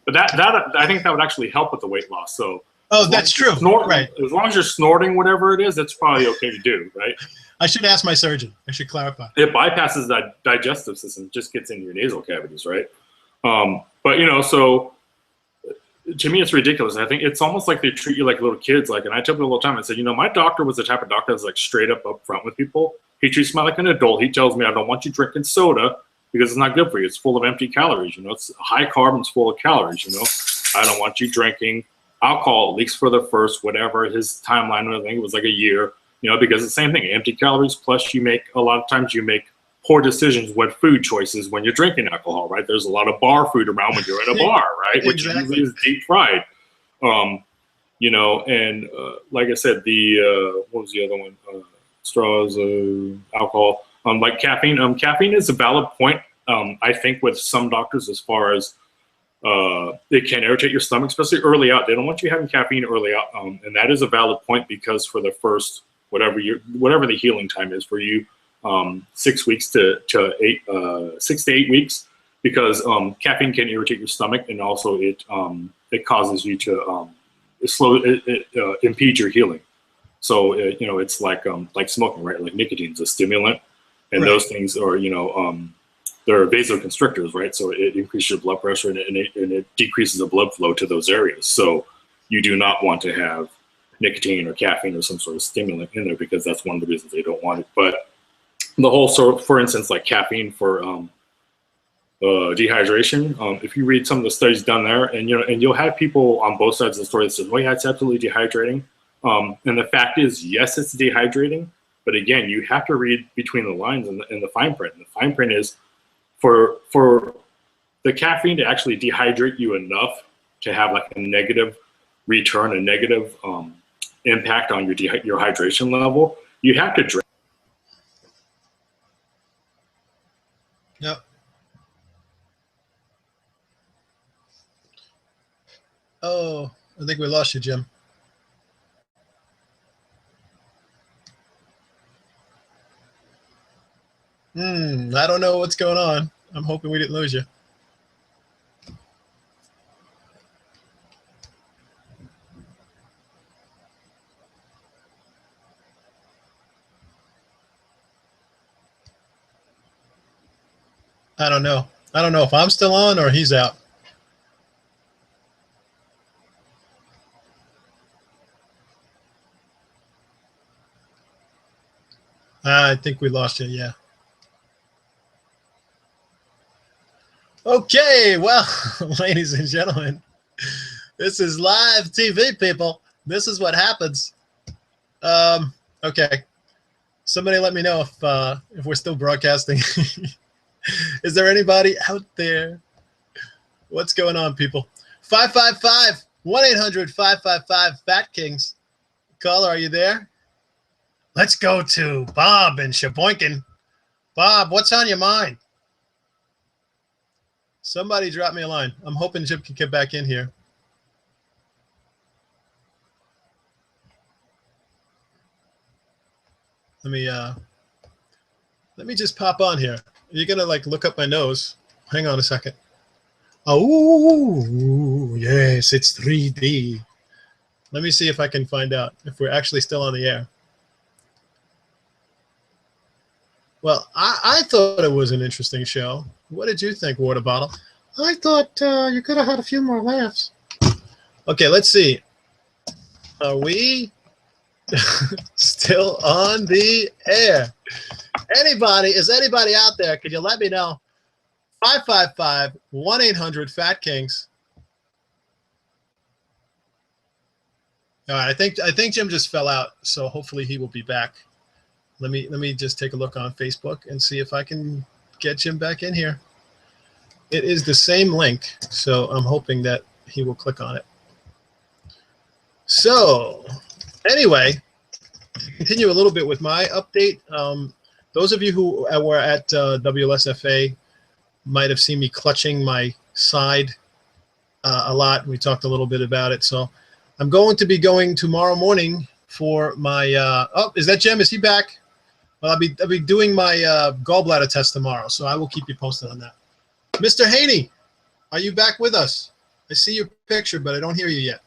B: But that I think that would actually help with the weight loss. So
A: that's true. Right.
B: As long as you're snorting whatever it is, it's probably okay to do, right?
A: I should ask my surgeon. I should clarify.
B: It bypasses that digestive system, just gets into your nasal cavities, right? But so to me, it's ridiculous. I think it's almost like they treat you like little kids. And I tell people all the time, I said, my doctor was the type of doctor that's like straight up front with people. He treats me like an adult. He tells me, I don't want you drinking soda because it's not good for you. It's full of empty calories. It's high carb and it's full of calories. I don't want you drinking alcohol, at least for the first, whatever his timeline, I think it was like a year, because it's the same thing, empty calories, plus a lot of times you make poor decisions with food choices when you're drinking alcohol, right? There's a lot of bar food around when you're at a bar, right? Which usually is deep fried. And like I said, what was the other one? Straws, alcohol, like caffeine. Caffeine is a valid point, I think, with some doctors as far as it can irritate your stomach, especially early out. They don't want you having caffeine early out, and that is a valid point because for the first whatever the healing time is for you, 6 weeks to 8 weeks, because caffeine can irritate your stomach, and also it causes you to impede your healing. So it's like smoking, right? Like nicotine's a stimulant, and those things are they're vasoconstrictors, right? So it increases your blood pressure and it decreases the blood flow to those areas. So you do not want to have nicotine or caffeine or some sort of stimulant in there because that's one of the reasons they don't want it. But the whole for instance, like caffeine for dehydration, if you read some of the studies done there, and you'll have people on both sides of the story that says, well, yeah, it's absolutely dehydrating. And the fact is, yes, it's dehydrating. But again, you have to read between the lines and the fine print. And the fine print is for the caffeine to actually dehydrate you enough to have like a negative return, a negative impact on your hydration level, you have to drink.
A: Yep. Oh, I think we lost you, Jim. I don't know what's going on. I'm hoping we didn't lose you. I don't know. I don't know if I'm still on or he's out. I think we lost you, yeah. Okay, well, ladies and gentlemen, this is live TV, people. This is what happens. Okay, somebody let me know if we're still broadcasting. Is there anybody out there? What's going on, people? 555-1-800-555 Kings. Caller, are you there? Let's go to Bob in Sheboygan. Bob, what's on your mind? Somebody drop me a line. I'm hoping Jim can get back in here. Let me just pop on here. You're gonna like look up my nose. Hang on a second. Oh yes, it's 3D. Let me see if I can find out if we're actually still on the air. Well, I thought it was an interesting show. What did you think, Water Bottle? I thought you could have had a few more laughs. Okay, let's see. Are we still on the air? Is anybody out there? Could you let me know? 555-1-800-FAT-KINGS. All right, I think Jim just fell out, so hopefully he will be back. Let me just take a look on Facebook and see if I can get Jim back in here. It is the same link, so I'm hoping that he will click on it. So anyway, continue a little bit with my update. Those of you who were at WLSFA might have seen me clutching my side a lot. We talked a little bit about it. So I'm going to be going tomorrow morning for my, oh, is that Jim? Is he back? Well, I'll be doing my gallbladder test tomorrow, so I will keep you posted on that. Mr. Haney, are you back with us? I see your picture, but I don't hear you yet.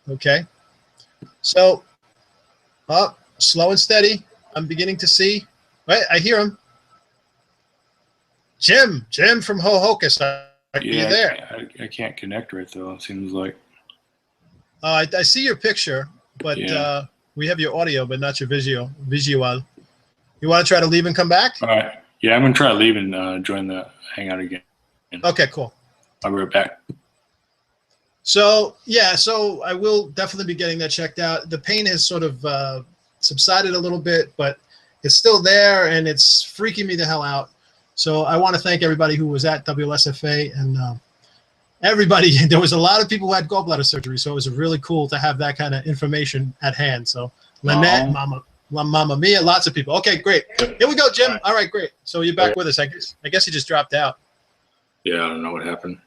A: Okay. So, slow and steady. I'm beginning to see. Wait, I hear him. Jim from Ho-Hocus. Are you there?
B: I can't connect right though. It seems like.
A: I see your picture, but we have your audio, but not your visual. You want to try to leave and come back?
B: All right. Yeah, I'm gonna try to leave and join the hangout again.
A: Okay, cool.
B: I'll be right back.
A: So yeah, so I will definitely be getting that checked out. The pain has sort of subsided a little bit, but it's still there and it's freaking me the hell out. So I want to thank everybody who was at WLSFA and everybody. There was a lot of people who had gallbladder surgery, so it was really cool to have that kind of information at hand. So Lynette, Mama Mia, lots of people. Okay, great. Here we go, Jim. All right, great. So you're back with us. I guess you just dropped out.
B: Yeah, I don't know what happened.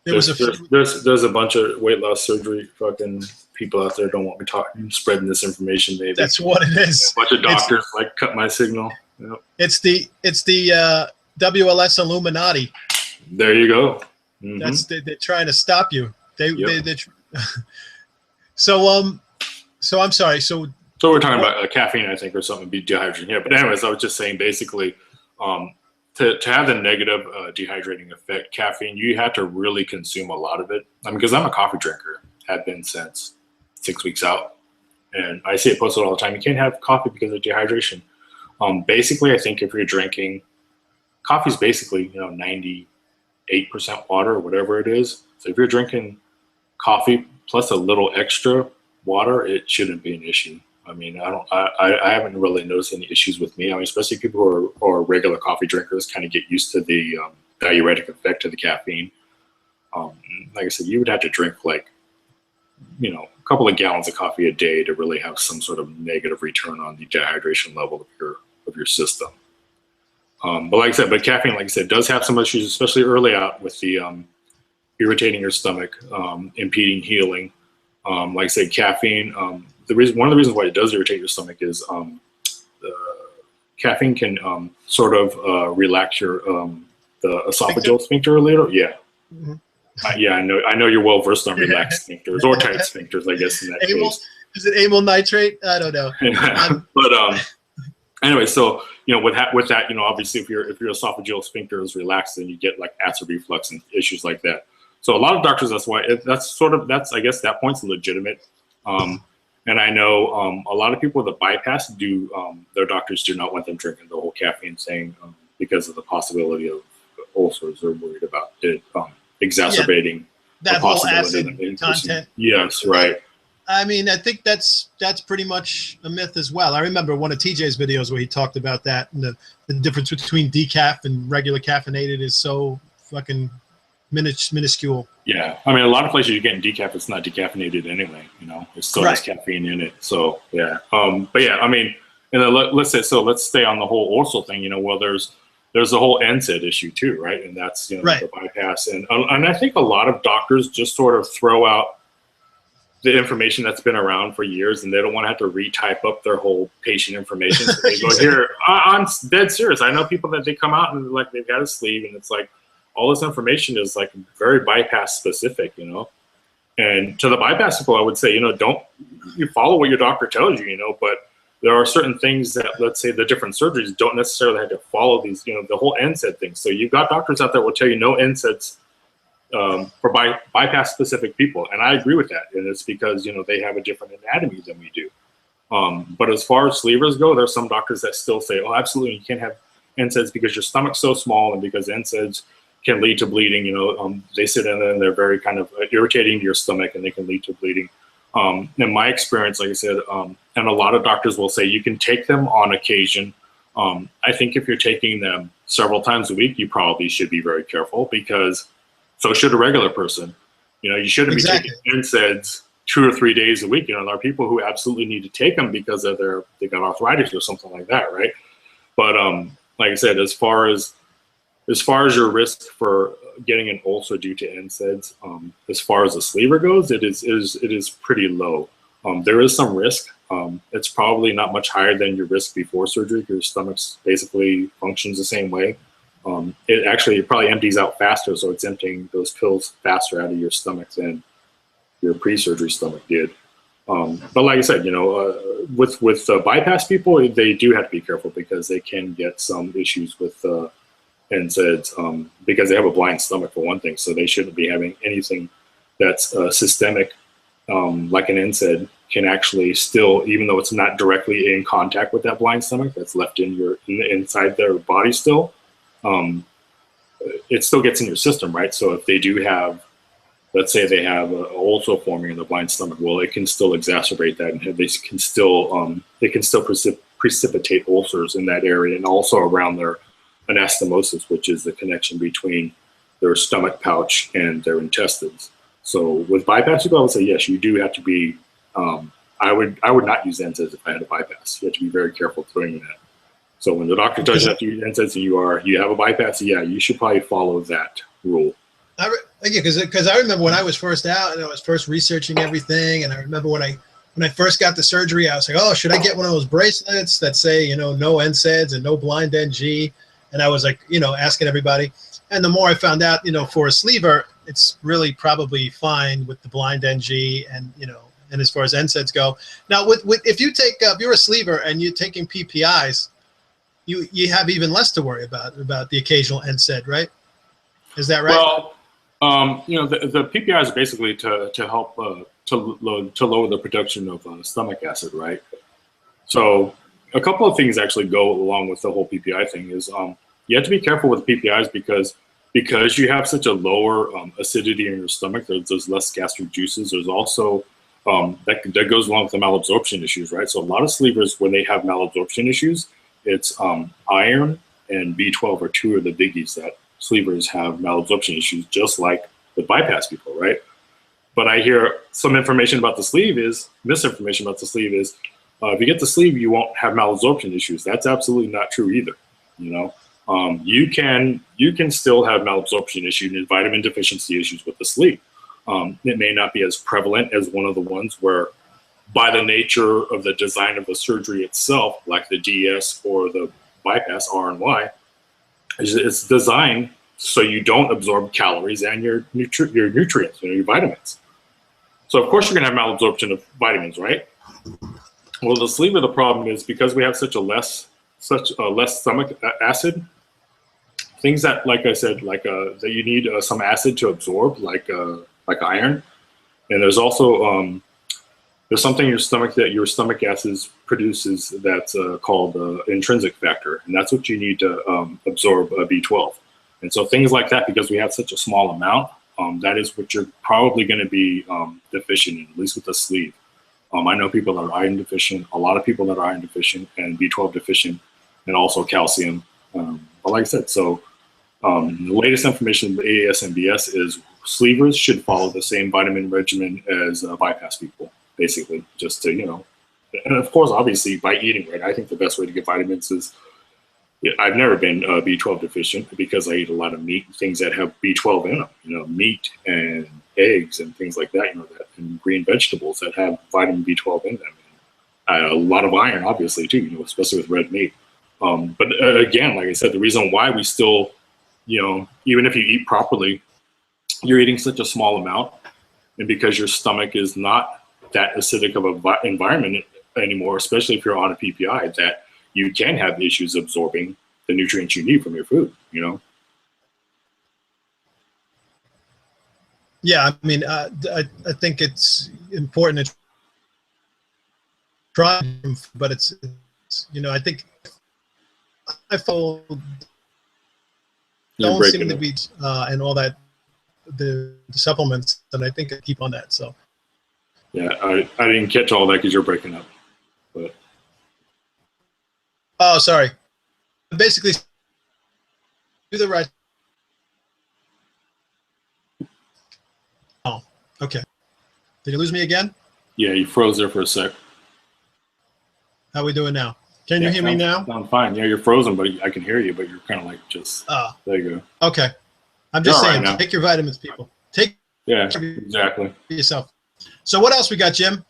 A: There's
B: a bunch of weight loss surgery fucking people out there don't want me spreading this information. Maybe
A: that's what it is.
B: A bunch of doctors like cut my signal. Yep.
A: It's the WLS Illuminati.
B: There you go.
A: Mm-hmm. They're trying to stop you. So I'm sorry. So we're
B: talking about caffeine, I think, or something, be dehydration here. But anyways, I was just saying, basically, to have the negative dehydrating effect, caffeine, you have to really consume a lot of it. I mean, because I'm a coffee drinker, have been since 6 weeks out, and I see it posted all the time. You can't have coffee because of dehydration. Basically, I think if you're drinking, coffee is basically 98% water or whatever it is. So if you're drinking coffee plus a little extra water, it shouldn't be an issue. I mean, I haven't really noticed any issues with me. I mean, especially people who are regular coffee drinkers kind of get used to the diuretic effect of the caffeine. Like I said, you would have to drink like, a couple of gallons of coffee a day to really have some sort of negative return on the dehydration level of your system. But like I said, caffeine, like I said, does have some issues, especially early out with the irritating your stomach, impeding healing. Like I said, caffeine. One of the reasons why it does irritate your stomach is caffeine can sort of relax your the esophageal sphincter a little. Yeah. Mm-hmm. Yeah, I know you're well versed on relaxed sphincters or tight sphincters, I guess, in that case.
A: Is it amyl nitrate? I don't know.
B: But anyway, so with that, obviously if your esophageal sphincter is relaxed, then you get like acid reflux and issues like that. So a lot of doctors, I guess that point's legitimate. And I know a lot of people with a bypass their doctors do not want them drinking the whole caffeine thing because of the possibility of ulcers. They're worried about it exacerbating
A: that
B: the
A: whole acid content.
B: Yes, right.
A: I mean, I think that's pretty much a myth as well. I remember one of TJ's videos where he talked about that, and the difference between decaf and regular caffeinated is so fucking minuscule.
B: Yeah, I mean, a lot of places you're getting decaf, it's not decaffeinated anyway. It still has caffeine in it. So yeah, but yeah, I mean, and then let's stay on the whole oral thing. Well, there's the whole NSAID issue too, right? And that's the bypass, and I think a lot of doctors just sort of throw out the information that's been around for years, and they don't want to have to retype up their whole patient information. So they go, here, I'm dead serious. I know people that they come out and like they've got a sleeve, and it's like all this information is like very bypass specific, And to the bypass people, I would say, don't you follow what your doctor tells you, but there are certain things that, let's say, the different surgeries don't necessarily have to follow these, the whole NSAID thing. So you've got doctors out there will tell you no NSAIDs for bypass specific people, and I agree with that. And it's because they have a different anatomy than we do. But as far as sleevers go, there's some doctors that still say, oh, absolutely, you can't have NSAIDs because your stomach's so small and because NSAIDs can lead to bleeding. They sit in there and they're very kind of irritating to your stomach and they can lead to bleeding. In my experience, like I said, and a lot of doctors will say you can take them on occasion. I think if you're taking them several times a week, you probably should be very careful because so should a regular person. You shouldn't be taking NSAIDs 2 or 3 days a week. There are people who absolutely need to take them because of they got arthritis or something like that, right? But like I said, as far as your risk for getting an ulcer due to NSAIDs, as far as a sleever goes, it is pretty low. There is some risk. It's probably not much higher than your risk before surgery because your stomach basically functions the same way. It probably empties out faster, so it's emptying those pills faster out of your stomach than your pre-surgery stomach did. But like I said, with bypass people, they do have to be careful because they can get some issues with NSAIDs because they have a blind stomach for one thing, so they shouldn't be having anything that's systemic, like an NSAID can actually still, even though it's not directly in contact with that blind stomach, that's left inside their body still, it still gets in your system, right? So if they do have, let's say they have an ulcer forming in the blind stomach, well, it can still exacerbate that, and they can still precipitate ulcers in that area and also around their anastomosis, which is the connection between their stomach pouch and their intestines. So with bypass, I would say yes, you do have to be. I would not use NSAIDs if I had a bypass. You have to be very careful doing that. So when the doctor tells you have to use NSAIDs and you have a bypass, yeah, you should probably follow that rule.
A: Because I remember when I was first out and I was first researching everything, and I remember when I first got the surgery, I was like, oh, should I get one of those bracelets that say, no NSAIDs and no blind NG? And I was like, asking everybody. And the more I found out, for a sleever, it's really probably fine with the blind NG and, and as far as NSAIDs go. Now, if you're a sleever and you're taking PPIs, you have even less to worry about the occasional NSAID, right? Is that right?
B: Well, the PPI is basically to help to lower the production of stomach acid, right? So a couple of things actually go along with the whole PPI thing is you have to be careful with PPIs because you have such a lower acidity in your stomach. There's less gastric juices. There's also that goes along with the malabsorption issues, right? So a lot of sleevers, when they have malabsorption issues, it's iron and B12 are two of the biggies that sleevers have malabsorption issues, just like with bypass people, right? But I hear some misinformation about the sleeve is if you get the sleeve, you won't have malabsorption issues. That's absolutely not true either. You can still have malabsorption issues and vitamin deficiency issues with the sleeve. It may not be as prevalent as one of the ones where, by the nature of the design of the surgery itself, like the DS or the bypass R and Y, it's designed so you don't absorb calories and your nutrients, your vitamins. So of course you're going to have malabsorption of vitamins, right? Well, the sleeve of the problem is because we have such a less stomach acid. Things that, like I said, that you need some acid to absorb, like iron, and there's also there's something in your stomach that your stomach acids produces that's called intrinsic factor, and that's what you need to absorb B12. And so things like that, because we have such a small amount, that is what you're probably going to be deficient in, at least with the sleeve. I know people that are iron deficient, a lot of people that are iron deficient and B12 deficient, and also calcium. But like I said, so the latest information with AAS and BS is sleevers should follow the same vitamin regimen as bypass people, basically, just to, and of course, obviously by eating, right? I think the best way to get vitamins is, I've never been B12 deficient because I eat a lot of meat, things that have B12 in them, meat and eggs and things like that, and green vegetables that have vitamin B12 in them. And a lot of iron, obviously, too, especially with red meat. But again, like I said, the reason why we still, even if you eat properly, you're eating such a small amount, and because your stomach is not that acidic of an environment anymore, especially if you're on a PPI, that you can have issues absorbing the nutrients you need from your food,
A: Yeah, I mean, I think it's important to try, but it's I think I follow
B: You're
A: don't seem
B: breaking
A: to
B: up.
A: be and all that the supplements, and I think I keep on that. So
B: Yeah, I didn't catch all that because you're breaking up. But
A: oh, sorry. Basically, do the right. Oh, okay. Did you lose me again?
B: yeah, you froze there for a sec.
A: How we doing now? Can
B: Yeah,
A: you hear me now?
B: sound fine. Yeah, you're frozen, but I can hear you. But you're kind of like just there you go.
A: Okay. I'm
B: You're
A: just
B: all right
A: saying,
B: now.
A: take your vitamins, people. Take
B: Yeah,
A: care of
B: exactly.
A: yourself. So what else we got, Jim?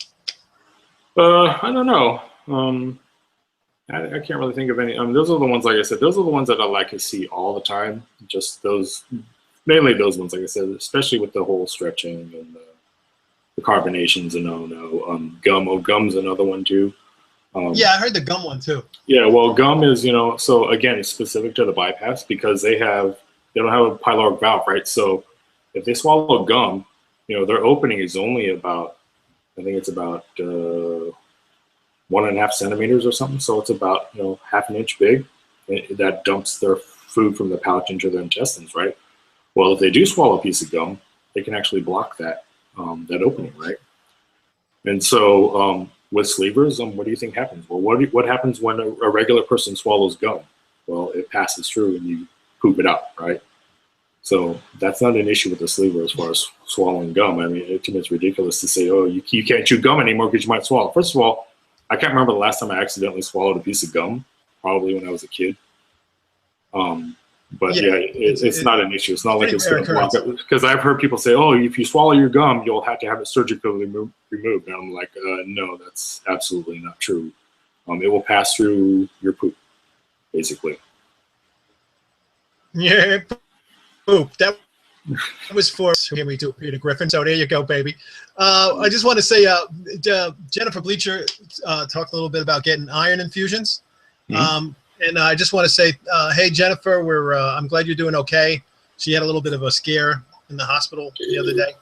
B: I don't know. I can't really think of any. Those are the ones, like I said, those are the ones that I like to see all the time. Just those, mainly those ones, like I said, especially with the whole stretching and the carbonations and gum. Oh, gum's another one too.
A: Yeah, I heard the gum one too.
B: Yeah, well, gum is, so again, it's specific to the bypass because they don't have a pyloric valve, right? So if they swallow gum, their opening is only about, I think it's about 1.5 centimeters or something. So it's about, half an inch big. That dumps their food from the pouch into their intestines, right? Well, if they do swallow a piece of gum, they can actually block that opening, right? And so with sleevers, what do you think happens? Well, what happens when a regular person swallows gum? Well, it passes through and you poop it out, right? So that's not an issue with the sleever as far as swallowing gum. I mean, to me, it's ridiculous to say, oh, you can't chew gum anymore because you might swallow. First of all, I can't remember the last time I accidentally swallowed a piece of gum, probably when I was a kid. But yeah, it's not an issue. It's not like it's going to block it. Because I've heard people say, oh, if you swallow your gum, you'll have to have it surgically removed. And I'm like, no, that's absolutely not true. It will pass through your poop, basically.
A: Yeah, poop. That was for me too, Peter Griffin. So there you go, baby. I just want to say, Jennifer Bleacher talked a little bit about getting iron infusions. And I just want to say, hey, Jennifer, I'm glad you're doing okay. She had a little bit of a scare in the hospital the other day.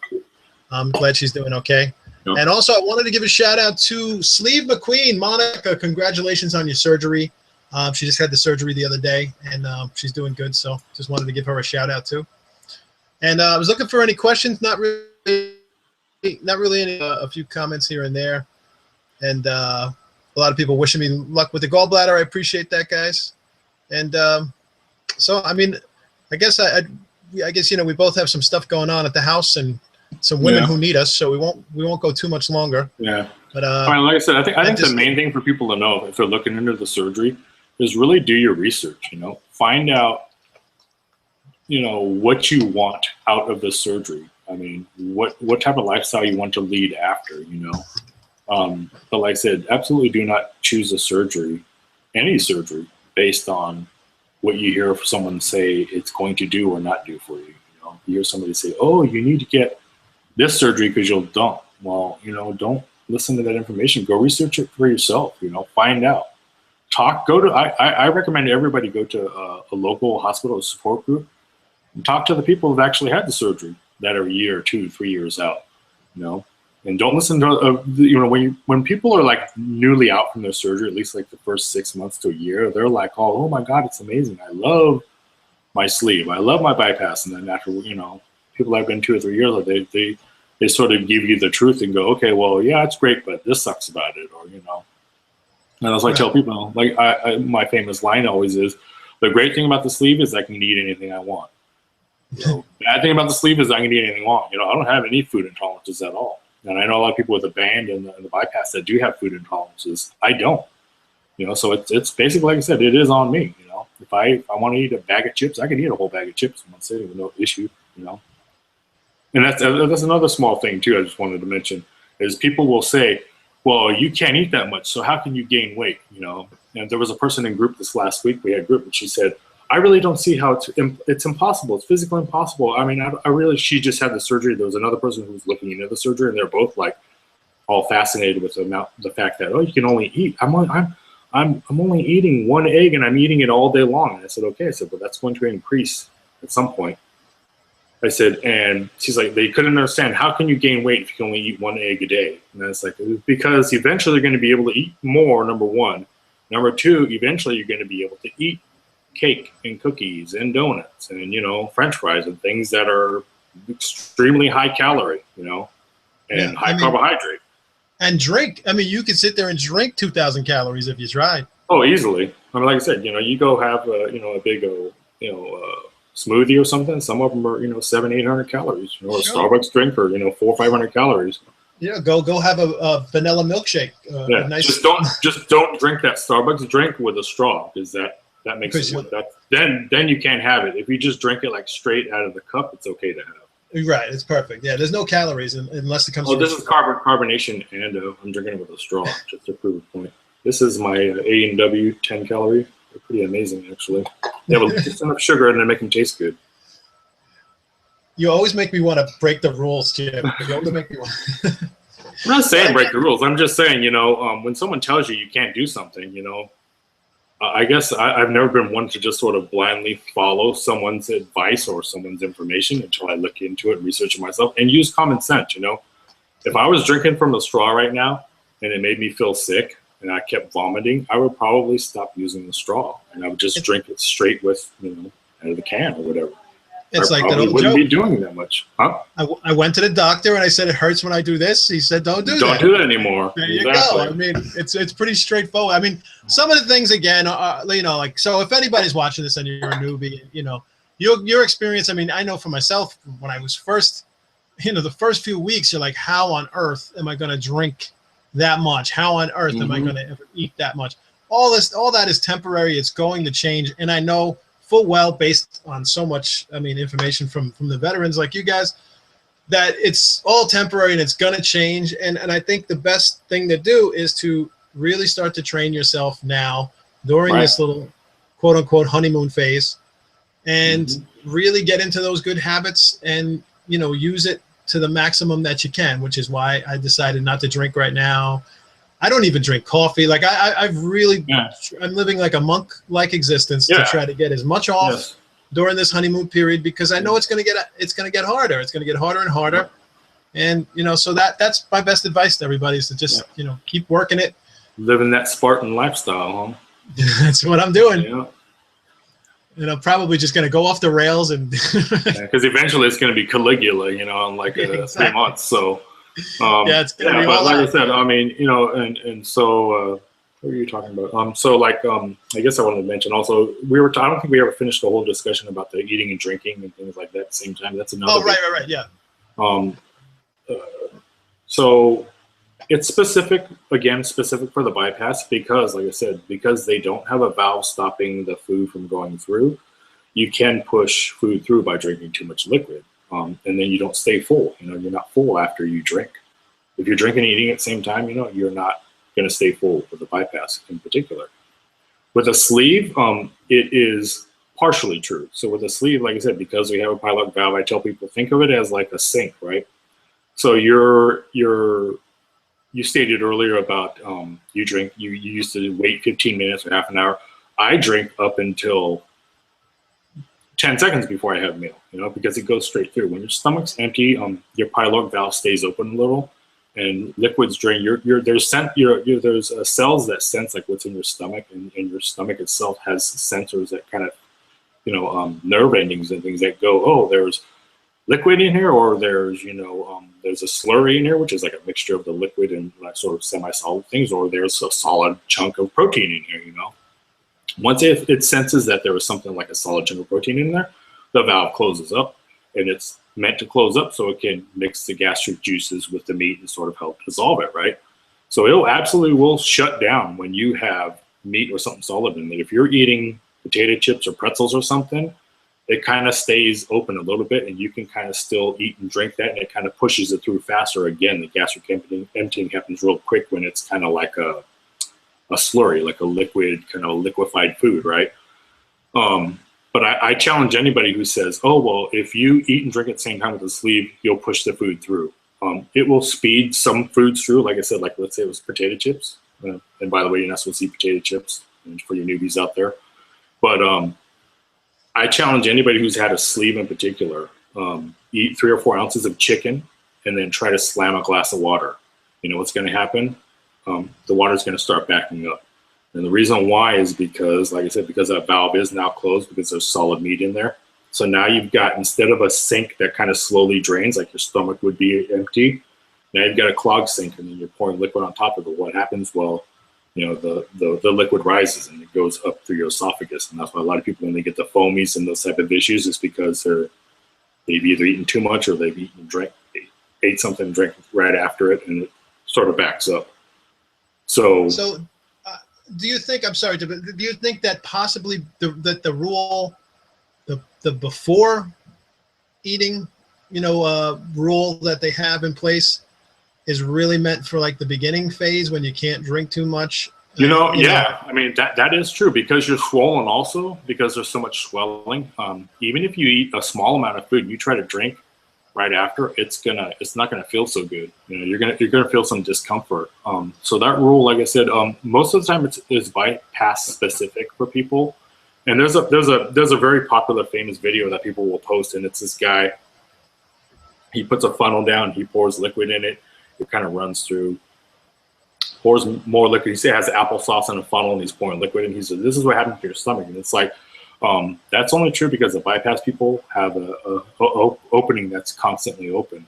A: I'm glad she's doing okay. Yep. And also, I wanted to give a shout out to Sleeve McQueen. Monica, congratulations on your surgery. She just had the surgery the other day, and she's doing good. So just wanted to give her a shout out too. And I was looking for any questions. Not really any. A few comments here and there, and a lot of people wishing me luck with the gallbladder. I appreciate that, guys. And so, I mean, I guess I guess we both have some stuff going on at the house and some women who need us, so we won't go too much longer. Yeah. But
B: like I said, I think the main thing for people to know if they're looking into the surgery is really do your research. Find out what you want out of the surgery. I mean, what type of lifestyle you want to lead after. But like I said, absolutely do not choose any surgery, based on what you hear someone say it's going to do or not do for you. You hear somebody say, "Oh, you need to get this surgery because you'll dump." Well, don't listen to that information. Go research it for yourself. Find out. I recommend everybody go to a local hospital support group and talk to the people who've actually had the surgery that are a year, 2, 3 years out. And don't listen to when people are like newly out from their surgery, at least like the first 6 months to a year, they're like, oh my God, it's amazing. I love my sleeve. I love my bypass. And then after, people that have been 2 or 3 years, they sort of give you the truth and go, okay, well, yeah, it's great, but this sucks about it. Or, and as I tell people, like my famous line always is, the great thing about the sleeve is I can eat anything I want. The bad thing about the sleeve is I can eat anything I want. I don't have any food intolerances at all. And I know a lot of people with the band and the bypass that do have food intolerances. I don't. So it's basically, like I said, it is on me. If I want to eat a bag of chips, I can eat a whole bag of chips in one sitting with no issue. And that's another small thing too. I just wanted to mention is people will say, "Well, you can't eat that much, so how can you gain weight?" And there was a person in group this last week. We had a group, and she said, "I really don't see how it's impossible. It's physically impossible. I mean, she just had the surgery. There was another person who was looking into the surgery, and they're both like all fascinated with the fact that, oh, you can only eat. I'm only eating 1 egg, and I'm eating it all day long." And I said, okay. I said, but that's going to increase at some point. I said, and she's like, they couldn't understand, how can you gain weight if you can only eat 1 egg a day? And I was like, because eventually you're going to be able to eat more, number one. Number two, eventually you're going to be able to eat cake and cookies and donuts and, you know, French fries and things that are extremely high calorie, you know, and high carbohydrate.
A: And drink. I mean, you could sit there and drink 2,000 calories if you tried.
B: Oh, easily. I mean, like I said, you know, you go have a big, smoothie or something. Some of them are, 700-800 calories. You know, a Starbucks drink or 400 or 500 calories.
A: Yeah, go have a vanilla milkshake.
B: Yeah, nice. just don't drink that Starbucks drink with a straw, because that makes it work. Then you can't have it. If you just drink it like straight out of the cup, it's okay to have.
A: Right, it's perfect. Yeah, there's no calories unless it comes.
B: Oh, this is carbonation, and I'm drinking it with a straw just to prove a point. This is my A&W 10 calorie. They're pretty amazing, actually. They have just enough sugar and they make them taste good.
A: You always make me want to break the rules, Jim. You always make me want.
B: I'm not saying break the rules. I'm just saying, when someone tells you you can't do something, I guess I've never been one to just sort of blindly follow someone's advice or someone's information until I look into it and research it myself and use common sense. If I was drinking from a straw right now and it made me feel sick and I kept vomiting, I would probably stop using the straw and I would just drink it straight with, out of the can or whatever.
A: It's
B: I
A: like that old
B: wouldn't
A: joke.
B: be doing that much, huh?
A: I went to the doctor and I said, it hurts when I do this. He said, don't do that.
B: Don't do it anymore.
A: There you go. I mean, it's pretty straightforward. I mean, some of the things, again, so if anybody's watching this and you're a newbie, your experience, I mean, I know for myself, when I was first, the first few weeks, you're like, how on earth am I going to drink that much? How on earth am I going to ever eat that much? All that is temporary. It's going to change. And I know full well, based on so much, information from the veterans like you guys, that it's all temporary and it's going to change. And I think the best thing to do is to really start to train yourself now during this little quote unquote honeymoon phase and really get into those good habits and, use it to the maximum that you can, which is why I decided not to drink right now. I don't even drink coffee. Like I'm living like a monk-like existence to try to get as much off during this honeymoon period, because I know it's going to get harder. It's going to get harder and harder. And, so that's my best advice to everybody is to just, keep working it.
B: Living that Spartan lifestyle, huh?
A: That's what I'm doing.
B: Yeah.
A: And I'm probably just going to go off the rails and
B: because eventually it's going to be Caligula, in like 3 months. So,
A: it's gonna be
B: but
A: all
B: like
A: out.
B: I said, and so what were you talking about? So like, I guess I wanted to mention also, I don't think we ever finished the whole discussion about the eating and drinking and things like that at the same time. That's another.
A: Oh, right, yeah.
B: So it's specific for the bypass because, like I said, because they don't have a valve stopping the food from going through, you can push food through by drinking too much liquid. And then you don't stay full. You're not full after you drink. If you're drinking and eating at the same time, you're not going to stay full with the bypass in particular. With a sleeve, it is partially true. So with a sleeve, like I said, because we have a pilot valve, I tell people think of it as like a sink, right? So you stated earlier about you used to wait 15 minutes or half an hour. I drink up until 10 seconds before I have a meal, because it goes straight through. When your stomach's empty, your pyloric valve stays open a little, and liquids drain. There's cells that sense like what's in your stomach, and your stomach itself has sensors that kind of, nerve endings and things that go, oh, there's liquid in here, or there's a slurry in here, which is like a mixture of the liquid and like sort of semi-solid things, or there's a solid chunk of protein in here, Once it senses that there was something like a solid chunk of protein in there, the valve closes up, and it's meant to close up so it can mix the gastric juices with the meat and sort of help dissolve it, right? So it will shut down when you have meat or something solid in it. If you're eating potato chips or pretzels or something, it kind of stays open a little bit, and you can kind of still eat and drink that, and it kind of pushes it through faster. Again, the gastric emptying happens real quick when it's kind of like a slurry, like a liquid, kind of liquefied food, right? But I challenge anybody who says, oh, well, if you eat and drink at the same time with the sleeve, you'll push the food through. It will speed some foods through. Like I said, like let's say it was potato chips. And by the way, you're not supposed to eat potato chips for your newbies out there. But I challenge anybody who's had a sleeve in particular, eat 3 or 4 ounces of chicken and then try to slam a glass of water. You know what's going to happen? The water's going to start backing up. And the reason why is because, like I said, because that valve is now closed because there's solid meat in there. So now you've got, instead of a sink that kind of slowly drains, like your stomach would be empty, now you've got a clogged sink, and then you're pouring liquid on top of it. What happens? Well, you know, the liquid rises and it goes up through your esophagus. And that's why a lot of people, when they get the foamies and those type of issues, is because they've either eaten too much or they've ate something, drank right after it, and it sort of backs up. So
A: do you think, I'm sorry, do you think that possibly the rule, the before eating, you know, rule that they have in place is really meant for like the beginning phase when you can't drink too much?
B: You know, I mean, that is true, because you're swollen also, because there's so much swelling. Even if you eat a small amount of food and you try to drink right after, it's not gonna feel so good. You know, you're gonna feel some discomfort. So that rule, like I said, most of the time it's bypass specific for people. And there's a very popular famous video that people will post, and it's this guy. He puts a funnel down, he pours liquid in it, it kind of runs through, pours more liquid. He says it has applesauce in a funnel, and he's pouring liquid, and he says, this is what happens to your stomach. And it's like, that's only true because the bypass people have a opening that's constantly open.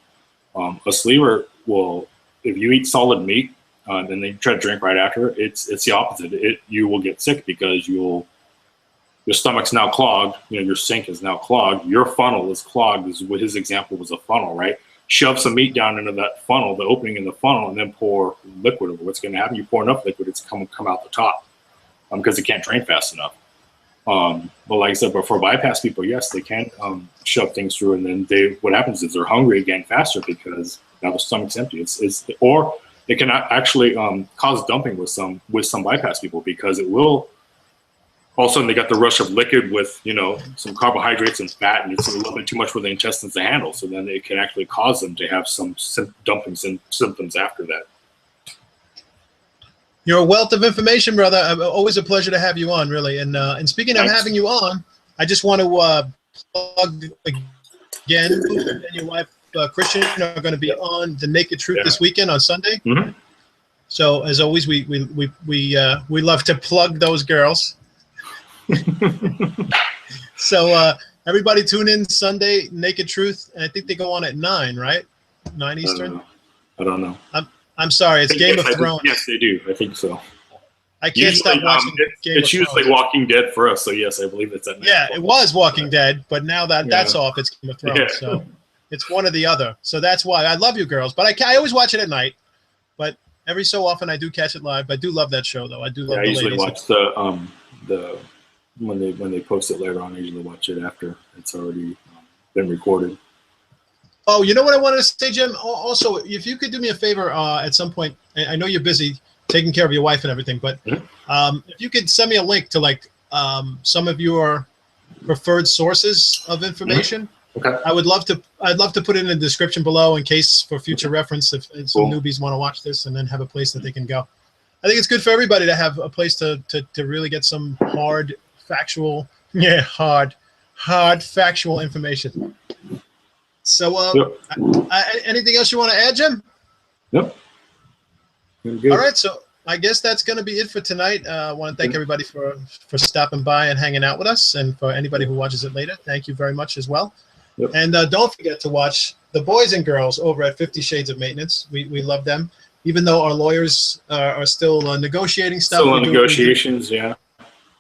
B: A sleever will, if you eat solid meat and then you try to drink right after, it's the opposite. You will get sick because your stomach's now clogged. You know, your sink is now clogged. Your funnel is clogged. Is what his example was, a funnel, right? Shove some meat down into that funnel, the opening in the funnel, and then pour liquid over. What's going to happen? You pour enough liquid, it's come out the top, because it can't drain fast enough. But like I said, but for bypass people, yes, they can shove things through, and then what happens is they're hungry again faster because now the stomach's empty. Or it can actually cause dumping with some bypass people, because it will. All of a sudden, they got the rush of liquid with, you know, some carbohydrates and fat, and it's a little bit too much for the intestines to handle. So then it can actually cause them to have some dumpings and symptoms after that.
A: You're a wealth of information, brother. Always a pleasure to have you on, really. And speaking of having you on, I just want to plug again. And your wife, Christian, are going to be on The Naked Truth this weekend on Sunday.
B: Mm-hmm.
A: So as always, we love to plug those girls. So everybody tune in Sunday, Naked Truth, and I think they go on at 9, right? 9 Eastern.
B: I don't know.
A: I'm sorry, it's Game of Thrones.
B: Yes, they do. I think so.
A: I can't stop watching Game of Thrones.
B: It's usually Walking Dead for us, so yes, I believe it's at 9.
A: Yeah, it was Walking Dead, but now that's off, it's Game of Thrones. Yeah. So it's one or the other. So that's why I love you girls, but I always watch it at night. But every so often I do catch it live. I do love that show, though. I do love the ladies. I usually watch
B: the when they post it later on. I usually watch it after it's already been recorded.
A: Oh, you know what I wanted to say, Jim? Also, if you could do me a favor at some point, I know you're busy taking care of your wife and everything, but if you could send me a link to like some of your preferred sources of information.
B: Okay.
A: I'd love to put it in the description below in case for future reference if some newbies want to watch this and then have a place that they can go. I think it's good for everybody to have a place to really get some hard factual factual information. So anything else you want to add, Jim?
B: Nope.
A: All right, so I guess that's going to be it for tonight. I want to thank everybody for stopping by and hanging out with us, and for anybody who watches it later, thank you very much as well. Yep. And don't forget to watch the boys and girls over at 50 Shades of Maintenance. We love them, even though our lawyers are still negotiating stuff.
B: Still in negotiations, yeah.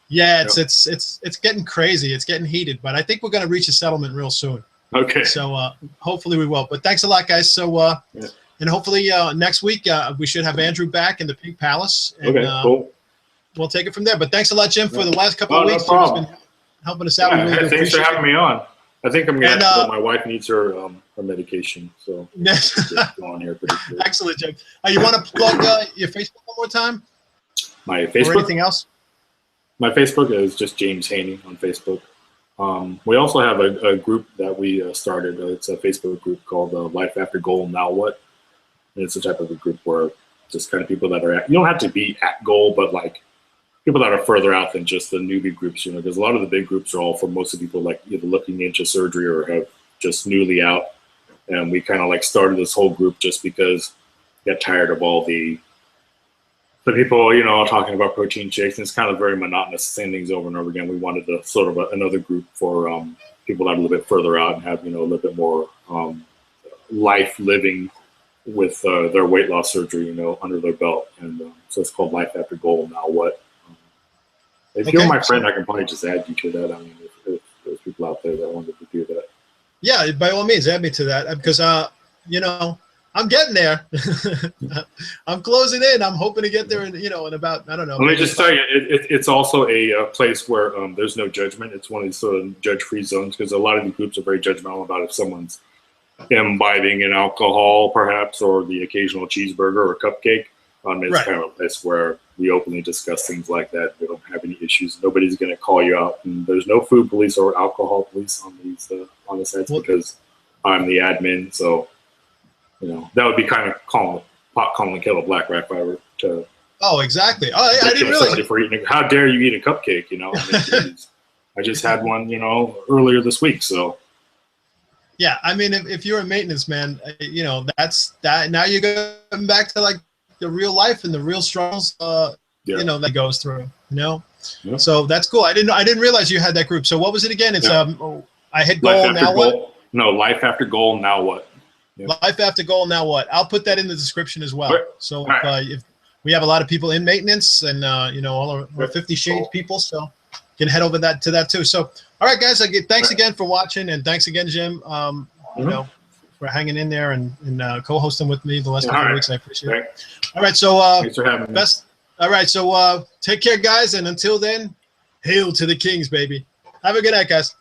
A: Yeah, it's getting crazy. It's getting heated, but I think we're going to reach a settlement real soon.
B: Okay.
A: So hopefully we will. But thanks a lot, guys. So and hopefully next week we should have Andrew back in the Pink Palace. And,
B: cool.
A: We'll take it from there. But thanks a lot, Jim, for the last couple of weeks.
B: No
A: You've been helping us out.
B: Yeah,
A: we really
B: thanks for having me on. I think I'm going to have to go. My wife needs her medication, so go on here pretty quick.
A: Excellent, Jim. You want to plug your Facebook one more time?
B: My Facebook?
A: Or anything else?
B: My Facebook is just James Haney on Facebook. We also have a group that we started. It's a Facebook group called Life After Goal, Now What? And it's a type of a group where just kind of people that are you don't have to be at goal, but like people that are further out than just the newbie groups, you know, because a lot of the big groups are all for most of people like either looking into surgery or have just newly out. And we kind of like started this whole group just because we got tired of all the the people, you know, talking about protein shakes, and it's kind of very monotonous, same things over and over again. We wanted to sort of another group for people that are a little bit further out and have, you know, a little bit more life living with their weight loss surgery, you know, under their belt. And so it's called Life After Goal. Now what? If you're my friend, I can probably just add you to that. I mean, if there's people out there that wanted to do that. Yeah,
A: by all means, add me to that because, you know, I'm getting there. I'm closing in. I'm hoping to get there in, you know, in about, I don't know.
B: Let me just tell you, it's also a place where there's no judgment. It's one of these sort of judge-free zones because a lot of the groups are very judgmental about if someone's imbibing in alcohol, perhaps, or the occasional cheeseburger or cupcake. It's kind of a place where we openly discuss things like that. We don't have any issues. Nobody's going to call you out. And there's no food police or alcohol police on these on the sites because I'm the admin. So, you know, that would be kind of calling the kettle black, right? If I were to.
A: Oh, exactly. Oh, I didn't realize.
B: For eating, how dare you eat a cupcake? You know, I just had one, you know, earlier this week. So.
A: Yeah, I mean, if you're a maintenance man, you know, that's that. Now you're going back to like the real life and the real struggles, you know, that goes through. You know, so that's cool. I didn't realize you had that group. So what was it again? It's I hit goal. Now what?
B: No, Life After Goal. Now what?
A: Life After Goal. Now what? I'll put that in the description as well. So if we have a lot of people in maintenance and you know, all our 50 Shades people, so you can head over to that too. So all right, guys, thanks again for watching, and thanks again, Jim. You know, for hanging in there and co-hosting with me the last couple of weeks. I appreciate it. All right, so
B: thanks for having me.
A: All right, so take care, guys, and until then, hail to the kings, baby. Have a good night, guys.